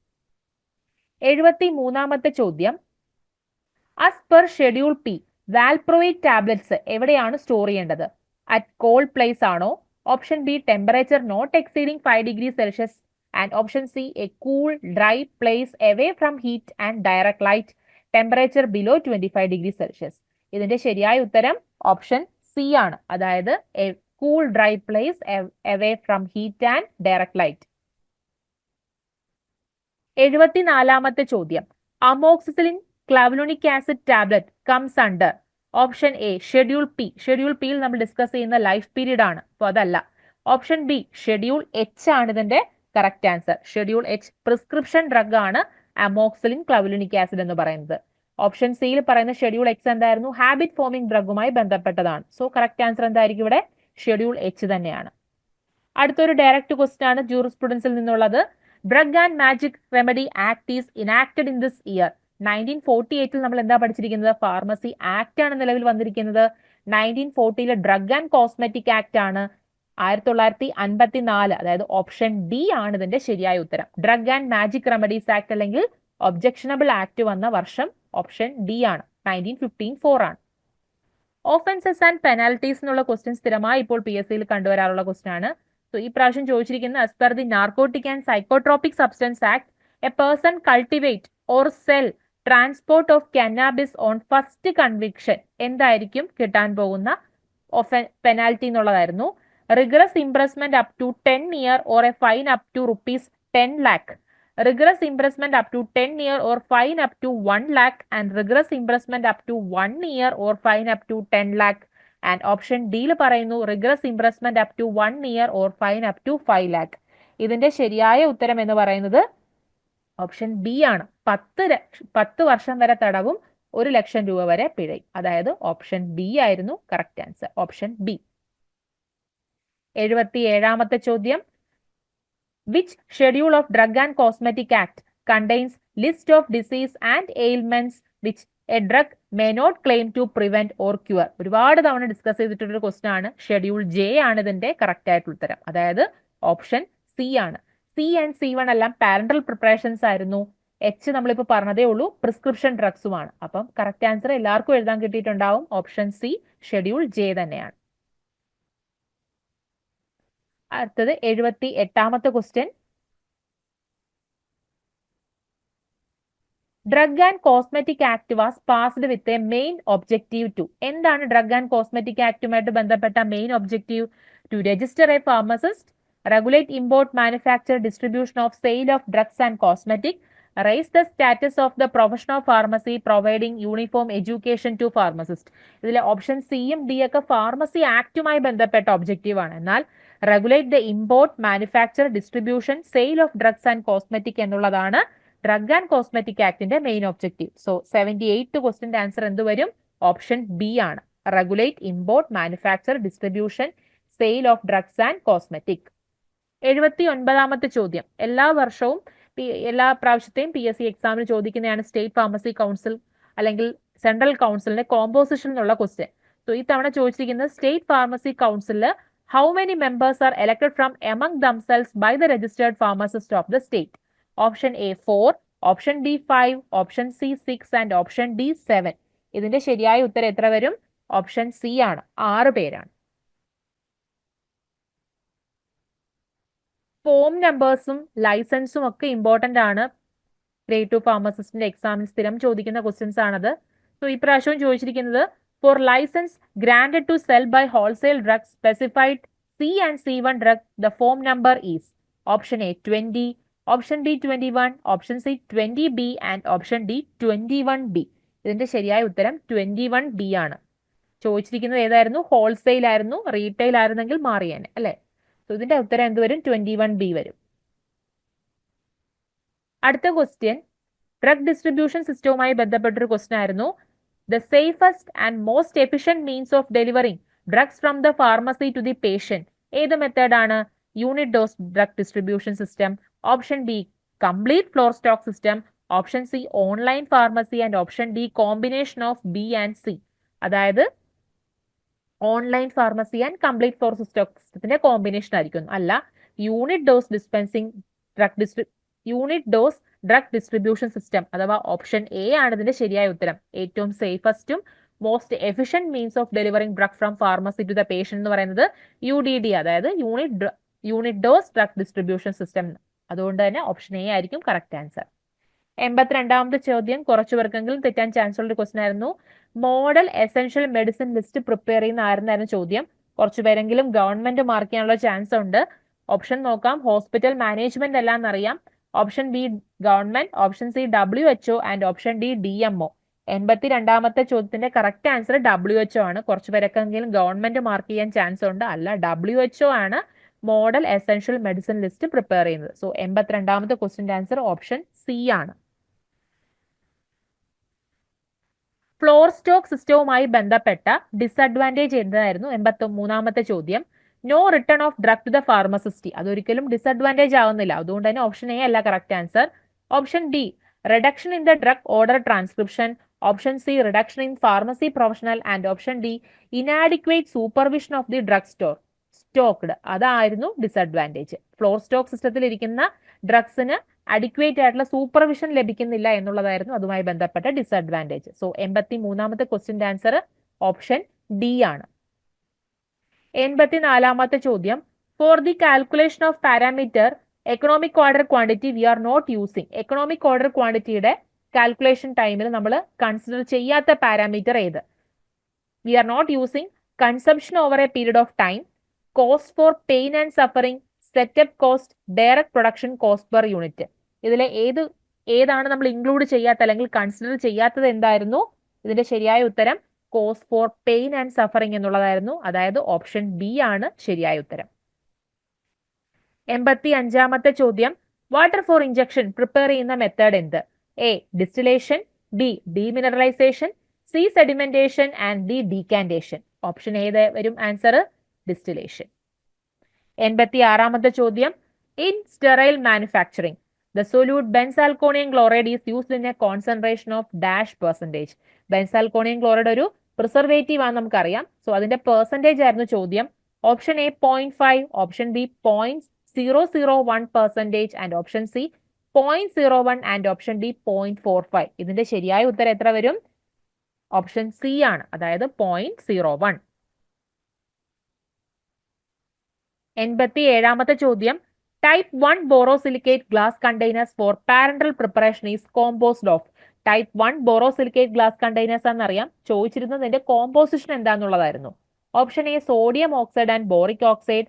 73ാമത്തെ ചോദ്യം, as per schedule P valproate tablets എവിടെയാണ് സ്റ്റോർ ചെയ്യേണ്ടത്? അറ്റ് കോൾഡ് പ്ലേസ് ആണോ? Option B temperature not exceeding 5 degree Celsius and option C a cool dry place away from heat and direct light temperature below 25 degree Celsius. ഇതിന്റെ ശരിയായ ഉത്തരം ഓപ്ഷൻ സി ആണ്, അതായത് a cool dry place away from heat and direct light. 74ാമത്തെ ചോദ്യം, amoxicillin clavulanic acid tablet comes under option A schedule P. Schedule പിയിൽ നമ്മൾ ഡിസ്കസ് ചെയ്യുന്ന ലൈഫ് പീരീഡ് ആണ്, അപ്പോൾ അതല്ല. ഓപ്ഷൻ ബി ഷെഡ്യൂൾ എച്ച് ആണ് ഇതിന്റെ correct answer. Schedule H prescription drug ആണ് അമോക്സിലിൻ ക്ലാവ്ലുനിക് ആസിഡ് എന്ന് പറയുന്നത്. ഓപ്ഷൻ സിയിൽ പറയുന്ന ഷെഡ്യൂൾ എക്സ് എന്തായിരുന്നു? ഹാബിറ്റ് ഫോമിംഗ് ഡ്രഗുമായി ബന്ധപ്പെട്ടതാണ്. സോ കറക്റ്റ് ആൻസർ എന്തായിരിക്കും ഇവിടെ? ഷെഡ്യൂൾ എച്ച് തന്നെയാണ്. അടുത്തൊരു ഡയറക്റ്റ് ക്വസ്റ്റ്യൻ ആണ് ജൂറിസ്പ്രുഡൻസിൽ നിന്നുള്ളത്. Drug and magic remedy act is enacted in this year. 1948 നമ്മൾ എന്താ പഠിച്ചിരിക്കുന്നത്? ഫാർമസി ആക്ട് ആണ് നിലവിൽ വന്നിരിക്കുന്നത്. 1940 ഡ്രഗ് ആൻഡ് കോസ്മെറ്റിക് ആക്ട് ആണ്. 1954, അതായത് ഓപ്ഷൻ ഡി ആണ് ഇതിന്റെ ശരിയായ ഉത്തരം. Drug and magic remedies act അല്ലെങ്കിൽ ഒബ്ജക്ഷനബിൾ ആക്ട് വന്ന വർഷം ഓപ്ഷൻ ഡി ആണ്, 1954 ആണ്. ഓഫൻസസ് ആൻഡ് പെനാൽറ്റീസ് എന്നുള്ള ക്വസ്റ്റ്യൻ സ്ഥിരമായി ഇപ്പോൾ PSCയിൽ കണ്ടുവരാറുള്ള ക്വസ്റ്റ്യൻ ആണ്. സോ ഈ പ്രാവശ്യം ചോദിച്ചിരിക്കുന്ന as per the Narcotic and Psychotropic Substance Act, a person cultivate or sell transport of cannabis on first conviction എന്തായിരിക്കും കിട്ടാൻ പോകുന്ന പെനാൽറ്റി എന്നുള്ളതായിരുന്നു. Rigorous imprisonment up to 10 year or a fine up to rupees 10 lakh. Rigorous imprisonment up to 10 year or fine up to 1 lakh and rigorous imprisonment up to 1 year or fine up to 10 lakh. And option D പറയുന്നു rigorous imprisonment up to 1 year or fine up to 5 lakh. ഇതിന്റെ ശരിയായ ഉത്തരം എന്ന് പറയുന്നത് ഓപ്ഷൻ ബി ആണ്. 10 വർഷം വരെ തടവും 1 ലക്ഷം രൂപ വരെ പിഴയും. അതായത് ഓപ്ഷൻ ബി ആയിരുന്നു കറക്റ്റ് ആൻസർ, ഓപ്ഷൻ ബി. 77ാമത്തെ ചോദ്യം, which schedule of Drug and Cosmetic Act contains list of disease and ailments which a drug may not claim to prevent or cure? ഒരുപാട് തവണ ഡിസ്കസ് ചെയ്തിട്ടുള്ള ക്വസ്റ്റൻ ആണ്. ഷെഡ്യൂൾ ജെ ആണ് ഇതിന്റെ കറക്റ്റ് ആയിട്ടുള്ള ഉത്തരം, അതായത് ഓപ്ഷൻ സി ആണ്. സി ആൻഡ് C1 എല്ലാം പാരന്റൽ പ്രിപ്പറേഷൻസ് ആയിരുന്നു. എച്ച് നമ്മളിപ്പോൾ പറഞ്ഞതേ ഉള്ളൂ, പ്രിസ്ക്രിപ്ഷൻ ഡ്രഗ്സുമാണ്. അപ്പം കറക്റ്റ് ആൻസർ എല്ലാവർക്കും എഴുതാൻ കിട്ടിയിട്ടുണ്ടാവും. ഓപ്ഷൻ സി ഷെഡ്യൂൾ ജെ തന്നെയാണ്. അടുത്തത് 78ാമത്തെ question, drug and cosmetic act was passed with a main objective to. എന്താണ് ഡ്രഗ് ആൻഡ് കോസ്മെറ്റിക് ആക്ടുമായിട്ട് ബന്ധപ്പെട്ട main objective? To register a pharmacist, regulate import manufacture distribution of sale of drugs and cosmetic, raise the status of the profession of pharmacy, providing uniform education to pharmacist. ഇതിലെ ഓപ്ഷൻ സിയും ഡി ഒക്കെ ഫാർമസി ആക്ടുമായി ബന്ധപ്പെട്ട ഒബ്ജക്റ്റീവ് ആണ്. എന്നാൽ regulate the import manufacture distribution sale of drugs and cosmetic എന്നുള്ളതാണ് ഡ്രഗ് ആൻഡ് കോസ്മെറ്റിക് ആക്ടിന്റെ മെയിൻ ഒബ്ജക്റ്റീവ്. സോ 78th ക്വസ്റ്റിന്റെ ആൻസർ എന്ത് വരും? ഓപ്ഷൻ ബി ആണ്, regulate import manufacture distribution sale of drugs and cosmetic. 79ാമത്തെ ചോദ്യം, എല്ലാ വർഷവും എല്ലാ പ്രാവശ്യത്തെയും PSC എക്സാമിന് ചോദിക്കുന്നതാണ് സ്റ്റേറ്റ് ഫാർമസി കൗൺസിൽ അല്ലെങ്കിൽ സെൻട്രൽ കൗൺസിലിന്റെ കോമ്പോസിഷൻ എന്നുള്ള ക്വസ്റ്റ്യൻ. സോ ഈ തവണ ചോദിച്ചിരിക്കുന്നത് സ്റ്റേറ്റ് ഫാർമസി കൗൺസിലിൽ how many members are elected from among themselves by the registered pharmacist of the state? Option A 4, option B 5, option C 6 and option D 7. ഇതിന്റെ ശരിയായ ഉത്തരം എത്ര വരും? ഓപ്ഷൻ സി ആണ്, 6 പേരാണ്. ഫോം നമ്പേഴ്സും ലൈസൻസും ഒക്കെ ഇമ്പോർട്ടന്റ് ആണ്. ഗ്രേഡ് 2 ഫാർമസിസ്റ്റിന്റെ എക്സാമിൽ സ്ഥിരം ചോദിക്കുന്ന ക്വസ്റ്റ്യൻസ് ആണത്. സോ ഈ പ്രാവശ്യം ചോദിച്ചിരിക്കുന്നത് for license granted to sell by wholesale drugs specified C and C1 drug, the form number is option A 20, option B 21, option C 20B and option D 21B. ഇതിന്റെ ശരിയായ ഉത്തരം 21B ആണ്. ചോദിച്ചിരിക്കുന്നത് ഏതായിരുന്നു? ഹോൾസെയിൽ ആയിരുന്നു, റീറ്റെയിൽ ആയിരുന്നെങ്കിൽ മാറിയേനെ അല്ലെ. സോ ഇതിന്റെ ഉത്തരം എന്ത് വരും? 21B വരും. അടുത്ത ക്വസ്റ്റ്യൻ ഡ്രഗ് ഡിസ്ട്രിബ്യൂഷൻ സിസ്റ്റവുമായി ബന്ധപ്പെട്ടൊരു ക്വസ്റ്റ്യൻ ആയിരുന്നു. The safest and most efficient means of delivering drugs from the pharmacy to the patient ഏത് മെത്തേഡാണ്? Unit dose drug distribution system, option B complete floor stock system, option C online pharmacy and option D combination of B and C. അതായത് online pharmacy and complete floor stock സിസ്റ്റത്തിന്റെ കോമ്പിനേഷൻ ആയിരിക്കും. അല്ല, unit dose drug distribution system അഥവാ ഓപ്ഷൻ എ ആണ് ഇതിന്റെ ശരിയായ ഉത്തരം. ഏറ്റവും സേഫസ്റ്റും most efficient means of delivering drug from pharmacy to the patient എന്ന് പറയുന്നത് UDD, അതായത് unit dose drug distribution system. അതുകൊണ്ട് തന്നെ ഓപ്ഷൻ എ ആയിരിക്കും കറക്റ്റ് ആൻസർ. 82ാമത്തെ ചോദ്യം കുറച്ചു പേർക്കെങ്കിലും തെറ്റാൻ ചാൻസ് ഉള്ള ഒരു ക്വസ്റ്റൻ ആയിരുന്നു. Model essential medicine list prepare ചെയ്യുന്ന ആരെന്നായിരുന്നു ചോദ്യം. കുറച്ചു പേരെങ്കിലും ഗവൺമെന്റ് മാർക്ക് ചെയ്യാനുള്ള ചാൻസ് ഉണ്ട്. ഓപ്ഷൻ നോക്കാം. ഹോസ്പിറ്റൽ മാനേജ്മെന്റ് അല്ല എന്നറിയാം. Option B government, option C WHO and option D DMO. 82ാമത്തെ ചോദ്യത്തിന്റെ കറക്റ്റ് ആൻസർ WHO ആണ്. കുറച്ചു പേരെങ്കിലും ഗവൺമെന്റ് മാർക്ക് ചെയ്യാൻ ചാൻസ് ഉണ്ട്. അല്ല, WHO ആണ് model essential medicine list prepare ചെയ്യുന്നത്. സോ 82ാമത്തെ ക്വസ്റ്റിന്റെ ആൻസർ ഓപ്ഷൻ സി ആണ്. ഫ്ലോർ സ്റ്റോക്ക് സിസ്റ്റവുമായി ബന്ധപ്പെട്ട ഡിസഡ്വാൻറ്റേജ് എന്തായിരുന്നു? 83ാമത്തെ ചോദ്യം. No return of drug to the pharmacist. അതൊരിക്കലും ഡിസഡ്വാൻറ്റേജ് ആവുന്നില്ല. അതുകൊണ്ട് തന്നെ ഓപ്ഷൻ എ അല്ല correct answer. Option D reduction in the drug order transcription, option C reduction in pharmacy professional and option D inadequate supervision of the drug stocked. അതായിരുന്നു ഡിസഡ്വാൻറ്റേജ്. ഫ്ലോർ സ്റ്റോക്ക് സിസ്റ്റത്തിൽ ഇരിക്കുന്ന ഡ്രഗ്സിന് അഡിക്വേറ്റ് ആയിട്ടുള്ള സൂപ്പർവിഷൻ ലഭിക്കുന്നില്ല എന്നുള്ളതായിരുന്നു അതുമായി ബന്ധപ്പെട്ട ഡിസഡ്വാൻറ്റേജ്. സോ 83ാമത്തെ ക്വസ്റ്റിന്റെ ആൻസർ ഓപ്ഷൻ ഡി ആണ്. 84ാമത്തെ ചോദ്യം. For the calculation of parameter economic order quantity we are not using. Economic order ക്വാണ്ടിറ്റിയുടെ കാൽക്കുലേഷൻ ടൈമിൽ നമ്മൾ കൺസിഡർ ചെയ്യാത്ത പാരാമീറ്റർ ഏത്? We are not using consumption over a period of time, cost for pain and suffering, setup cost, direct production cost per unit. ഇതിലെ ഏതാണ് നമ്മൾ ഇൻക്ലൂഡ് ചെയ്യാത്ത അല്ലെങ്കിൽ കൺസിഡർ ചെയ്യാത്തത് എന്തായിരുന്നു? ഇതിന്റെ ശരിയായ ഉത്തരം cost for pain and suffering എന്നുള്ളതായിരുന്നു. അതായത് ഓപ്ഷൻ ബി ആണ് ശരിയായ ഉത്തരം. 85ാമത്തെ ചോദ്യം. വാട്ടർ ഫോർ ഇഞ്ചക്ഷൻ പ്രിപ്പയർ ചെയ്യുന്ന മെത്തേഡ് എന്ത്? A distillation, B demineralization, C sedimentation and D decantation. Option ഏത് വരും ആൻസർ? ഡിസ്റ്റിലേഷൻ. 86ാമത്തെ ചോദ്യം. In sterile manufacturing the solute benzalkonium chloride is used in a concentration of dash percentage. Benzalkonium chloride ഒരു പ്രിസർവേറ്റീവ് ആണ് നമുക്കറിയാം. സോ അതിന്റെ പെർസെന്റേജ് ആയിരുന്നു ചോദ്യം. Option A 0.5, option B 0.001% and option C 0.01 and option D 0.45. ഇതിന്റെ ശരിയായ ഉത്തരം എത്ര വരും? ഓപ്ഷൻ സി ആണ്, അതായത് 0.01. 87ാമത്തെ ചോദ്യം. Type 1 borosilicate glass containers for parenteral preparation is composed of. Type 1 borosilicate glass containers എന്നറിയാം. ചോദിച്ചിരുന്നതിന്റെ കോമ്പോസിഷൻ എന്താന്നുള്ളതായിരുന്നു. Option A sodium oxide and boric oxide,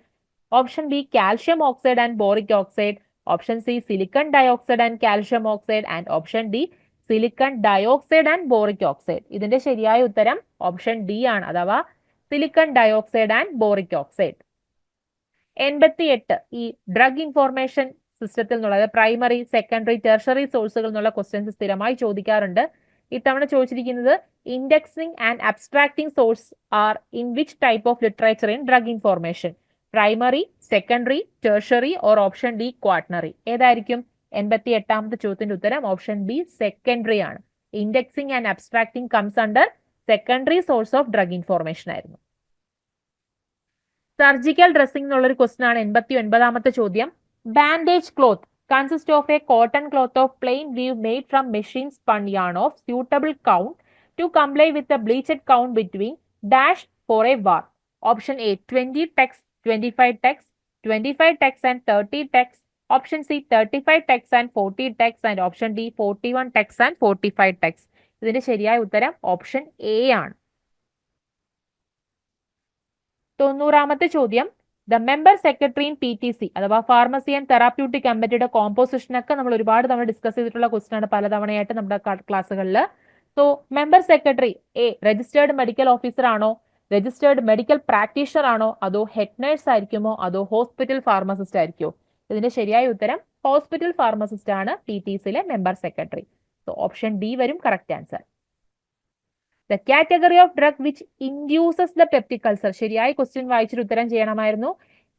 option B calcium oxide and boric oxide, option C silicon dioxide and calcium oxide and option D silicon dioxide and boric oxide. ഇതിന്റെ ശരിയായ ഉത്തരം ഓപ്ഷൻ ഡി ആണ്, അഥവാ silicon dioxide and boric oxide. 88 ഈ ഡ്രഗ് ഇൻഫോർമേഷൻ സിസ്റ്റത്തിൽ നിന്നുള്ള പ്രൈമറി, സെക്കൻഡറി, ടെർഷറി സോഴ്സുകളിൽ നിന്നുള്ള ക്വസ്റ്റ്യൻസ് സ്ഥിരമായി ചോദിക്കാറുണ്ട്. ഇത്തവണ ചോദിച്ചിരിക്കുന്നത് indexing and abstracting source are in which type of literature in drug information? Primary, secondary, tertiary or option D quaternary? ഏതായിരിക്കും? 88ാമത്തെ ചോദ്യത്തിന്റെ ഉത്തരം ഓപ്ഷൻ ബി സെക്കൻഡറി ആണ്. Indexing and abstracting comes under secondary source of drug information ആയിരുന്നു. സർജിക്കൽ ഡ്രസ്സിംഗ് എന്നുള്ളൊരു ക്വസ്റ്റൻ ആണ് 89ാമത്തെ ചോദ്യം. Bandage cloth consist of a cotton cloth of plain weave made from machine spun yarn of suitable count to comply with the bleached count between dash for a war. Option A 20 text, 25 text, 25 text and 30 text. Option C 35 text and 40 text and option D 41 text and 45 text. ഇതിന്റെ ശരിയായ ഉത്തരം ഓപ്ഷൻ എ ആണ്. 90ാമത്തെ ചോദ്യം. The member secretary in PTC അഥവാ ഫാർമസി ആൻഡ് തെറാപ്യൂട്ടിക് കമ്മിറ്റിയുടെ കോമ്പോസിഷൻ ഒക്കെ നമ്മൾ ഒരുപാട് തവണ ഡിസ്കസ് ചെയ്തിട്ടുള്ള ക്വസ്റ്റൻ ആണ് പലതവണയായിട്ട് നമ്മുടെ ക്ലാസ്സുകളിൽ. So member secretary registered medical officer ആണോ, രജിസ്റ്റേർഡ് മെഡിക്കൽ പ്രാക്ടീഷണർ ആണോ, അതോ ഹെഡ് നേഴ്സ് ആയിരിക്കുമോ, അതോ ഹോസ്പിറ്റൽ ഫാർമസിസ്റ്റ് ആയിരിക്കുമോ? ഇതിന്റെ ശരിയായ ഉത്തരം ഹോസ്പിറ്റൽ ഫാർമസിസ്റ്റ് ആണ് PTCയിലെ member secretary. So option D വരും correct answer. The category of drug which induces the peptic ulcer. ശരിയായ ക്വസ്റ്റ്യൻ വായിച്ചിട്ട് ഉത്തരം ചെയ്യണമായിരുന്നു.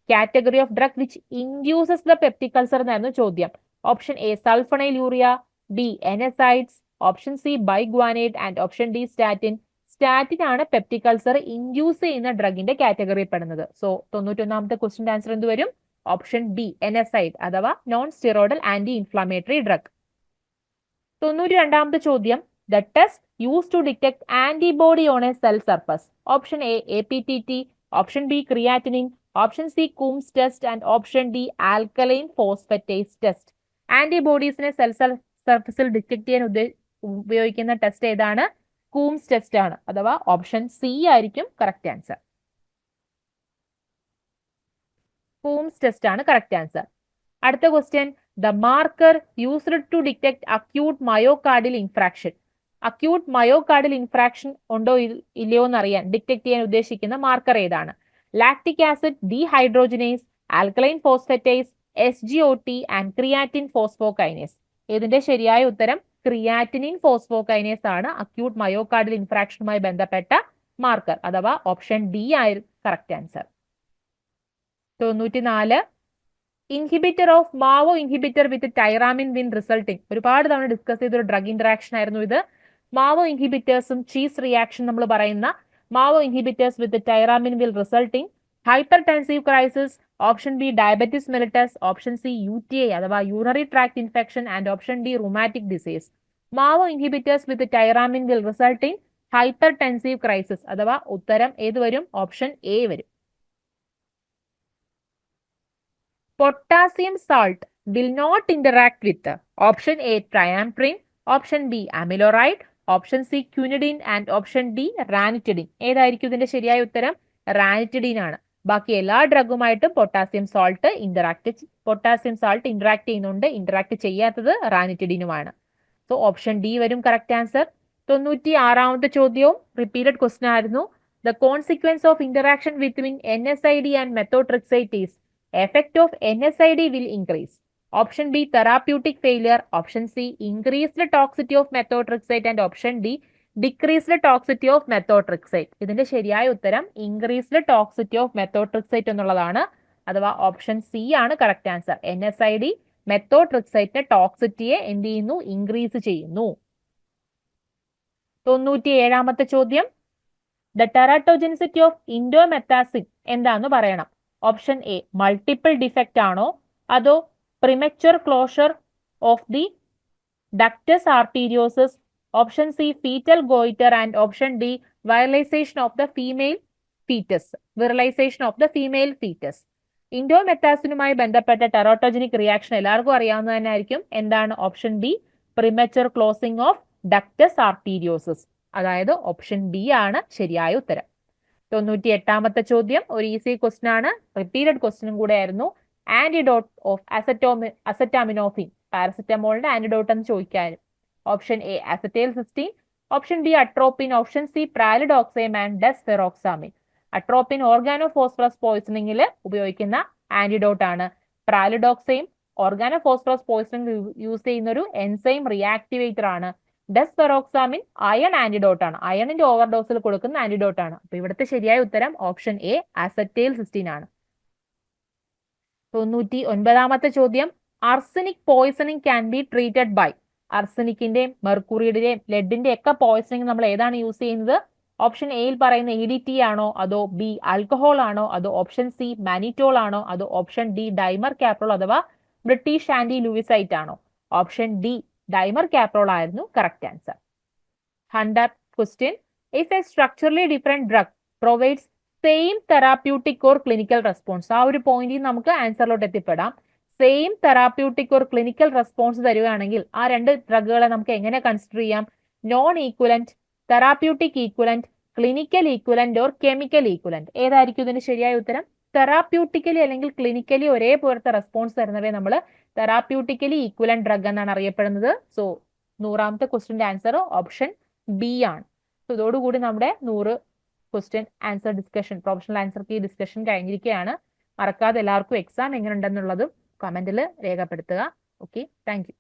Category of drug which induces the peptic ulcer എന്നായിരുന്നു ചോദ്യം. Option A sulfonyl urea, B NSAIDs, option C biguanide and option D statin. Statin ആണ് പെപ്റ്റിക് അൾസർ ഇൻഡ്യൂസ് ചെയ്യുന്ന ഡ്രഗിന്റെ കാറ്റഗറിയിൽ പെടുന്നത്. സോ 91ാമത്തെ ക്വസ്റ്റ്യൻ ആൻസർ എന്ത് വരും? ഓപ്ഷൻ ബി NSAID അഥവാ non steroidal anti inflammatory drug. 92ാമത്തെ ചോദ്യം, the test use to detect antibody on a cell surface. Option A APTT, option B creatinine, option C Coombs test and option D alkaline phosphatase test. ആന്റിബോഡീസിനെ സെൽ സർഫസിൽ ഡിറ്റക്ട് ചെയ്യാൻ ഉപയോഗിക്കുന്ന ടെസ്റ്റ് ഏതാണ്? കൂംസ് ടെസ്റ്റ് ആണ്, അഥവാ ഓപ്ഷൻ സി ആയിരിക്കും കറക്റ്റ് ആൻസർ. കൂംസ് ടെസ്റ്റ് ആണ് കറക്റ്റ് ആൻസർ. അടുത്ത question, the marker used to detect acute myocardial infarction. Acute myocardial infarction ഉണ്ടോ ഇല്ലയോ എന്നറിയാൻ ഡിറ്റക്ട് ചെയ്യാൻ ഉദ്ദേശിക്കുന്ന മാർക്കർ ഏതാണ്? Lactic acid dehydrogenase, alkaline phosphatase, SGOT and creatine phosphokinase. ഇതിന്റെ ശരിയായ ഉത്തരം ക്രിയാറ്റിനിൻ ഫോസ്ഫോകൈനേസ് ആണ് അക്യൂട്ട് മയോകാർഡിയൽ ഇൻഫ്രാക്ഷനുമായി ബന്ധപ്പെട്ട മാർക്കർ, അഥവാ ഓപ്ഷൻ ഡി ആയിരിക്കും correct answer. 94, inhibitor of Mao inhibitor with tyramine win resulting. ഒരുപാട് തവണ ഡിസ്കസ് ചെയ്ത ഒരു ഡ്രഗ് ഇന്ററാക്ഷൻ ആയിരുന്നു ഇത്. മാവോ ഇൻഹിബിറ്റേഴ്സും ചീസ് റിയാക്ഷൻ നമ്മൾ പറയുന്ന Mao inhibitors with tyramine will resulting hyper ടെൻസീവ് crisis, option B diabetes mellitus, option C UTI അഥവാ urinary tract infection and option D rheumatic disease. Mao inhibitors with tyramine will resulting hyper ടെൻസീവ് crisis അഥവാ ഉത്തരം ഏത് വരും? ഓപ്ഷൻ എ വരും. Potassium salt will not interact with option A triamprin, option B amiloride, option C quinidine and option D ranitidine. ഏതായിരിക്കും ഇതിന്റെ ശരിയായ ഉത്തരം? റാനിറ്റിഡിൻ ആണ്. ബാക്കി എല്ലാ ഡ്രഗുമായിട്ടും പൊട്ടാസ്യം സാൾട്ട് ഇന്ററാക്ട് ചെയ്യുന്നുണ്ട്. ഇന്ററാക്ട് ചെയ്യാത്തത് റാനിറ്റിഡിനുമാണ്. സോ ഓപ്ഷൻ ഡി വരും കറക്റ്റ് ആൻസർ. 96ാമത്തെ ചോദ്യവും റിപ്പീറ്റഡ് ക്വസ്റ്റ്യൻ ആയിരുന്നു. The consequence of interaction between NSAID and methotrexate is effect of NSAID will increase. Option B therapeutic failure, option C increased toxicity of methotrexate and option D decreased toxicity of methotrexate. ഇതിന്റെ ശരിയായ ഉത്തരം increased toxicity of methotrexate എന്നുള്ളതാണ്, അഥവാ ഓപ്ഷൻ സി ആണ് കറക്റ്റ് ആൻസർ. NSAID മെത്തോട്രിക്സൈറ്റിന്റെ ടോക്സിറ്റിയെ എന്ത് ചെയ്യുന്നു? ഇൻക്രീസ് ചെയ്യുന്നു. 97ാമത്തെ ചോദ്യം, ദ ടെറാറ്റോജെനിസിറ്റി ഓഫ് ഇൻഡോമെത്താസിൻ എന്താന്ന് പറയണം. ഓപ്ഷൻ എ മൾട്ടിപ്പിൾ ഡിഫക്റ്റ് ആണോ, അതോ premature closure of the ductus arteriosus, option C fetal goiter and option D virilization of the female fetus. ഇൻഡോമെത്താസിനുമായി ബന്ധപ്പെട്ട ടെറാറ്റോജനിക് റിയാക്ഷൻ എല്ലാവർക്കും അറിയാവുന്ന തന്നെ ആയിരിക്കും. എന്താണ്? Option B premature closing of ductus arteriosus, അതായത് ഓപ്ഷൻ ബി ആണ് ശരിയായ ഉത്തരം. 98ാമത്തെ ചോദ്യം ഒരു ഈസി ക്വസ്റ്റ്യൻ ആണ്, റിപ്പീറ്റഡ് ക്വസ്റ്റ്യനും കൂടെ ആയിരുന്നു. ആന്റിഡോട്ട് ഓഫ് അസറ്റാമിനോഫിൻ, പാരസെറ്റമോളിന്റെ ആന്റിഡോട്ട് എന്ന് ചോദിക്കാനും. Option A acetylcysteine, option B atropine, option C pralidoxime and desferrioxamine. Atropine organophosphorus പോയിസണിങ്ങിൽ ഉപയോഗിക്കുന്ന ആന്റിഡോട്ട് ആണ്. പ്രാലിഡോക്സൈം ഓർഗാനോഫോസ്ഫറസ് പോയിസണിംഗ് യൂസ് ചെയ്യുന്ന ഒരു എൻസൈം റിയാക്ടിവേറ്റർ ആണ്. ഡെസ്ഫെറോക്സാമിൻ അയൺ ആന്റിഡോട്ട് ആണ്, അയണിന്റെ ഓവർഡോസിൽ കൊടുക്കുന്ന ആന്റിഡോട്ട് ആണ്. അപ്പൊ ഇവിടുത്തെ ശരിയായ ഉത്തരം ഓപ്ഷൻ എ അസറ്റൈൽസിസ്റ്റീൻ ആണ്. 99ാമത്തെ ചോദ്യം, arsenic poisoning can be treated by. അർസനിക്കിന്റെയും മെർക്കുറിയുടെയും ലെഡിന്റെ ഒക്കെ പോയിസണിംഗ് നമ്മൾ ഏതാണ് യൂസ് ചെയ്യുന്നത്? ഓപ്ഷൻ എയിൽ പറയുന്ന EDT ആണോ, അതോ ബി ആൽക്കഹോൾ ആണോ, അതോ ഓപ്ഷൻ സി മാനിറ്റോൾ ആണോ, അതോ ഓപ്ഷൻ ഡി ഡൈമർ കാപ്രോൾ അഥവാ ബ്രിട്ടീഷ് ആന്റി ലൂയിസൈറ്റ് ആണോ? ഓപ്ഷൻ ഡി ഡൈമർ കാപ്രോൾ ആയിരുന്നു correct answer. 100th question, if a structurally different drug provides same therapeutic or clinical response. ആ ഒരു പോയിന്റിൽ നമുക്ക് ആൻസറിലോട്ട് എത്തിപ്പെടാം. Same therapeutic or clinical response തരികയാണെങ്കിൽ ആ രണ്ട് ഡ്രഗുകളെ നമുക്ക് എങ്ങനെ കൺസിഡർ ചെയ്യാം? Non equivalent, therapeutic equivalent, clinical equivalent or chemical equivalent. ഏതായിരിക്കും ഇതിന്റെ ശരിയായ ഉത്തരം? തെറാപ്യൂട്ടിക്കലി അല്ലെങ്കിൽ ക്ലിനിക്കലി ഒരേപോലത്തെ റെസ്പോൺസ് തരുന്നവയെ നമ്മൾ തെറാപ്യൂട്ടിക്കലി ഈക്വലന്റ് ഡ്രഗ് എന്നാണ് അറിയപ്പെടുന്നത്. സോ 100ാമത്തെ ക്വസ്റ്റിന്റെ ആൻസർ ഓപ്ഷൻ ബി ആണ്. സോ ഇതോടുകൂടി നമ്മുടെ 100 question answer discussion, professional answer key discussion കഴിഞ്ഞിരിക്കുകയാണ്. മറക്കാതെ എല്ലാവർക്കും എക്സാം എങ്ങനെ ഉണ്ടെന്നുള്ളതും കമന്റിൽ രേഖപ്പെടുത്തുക. Okay, thank U.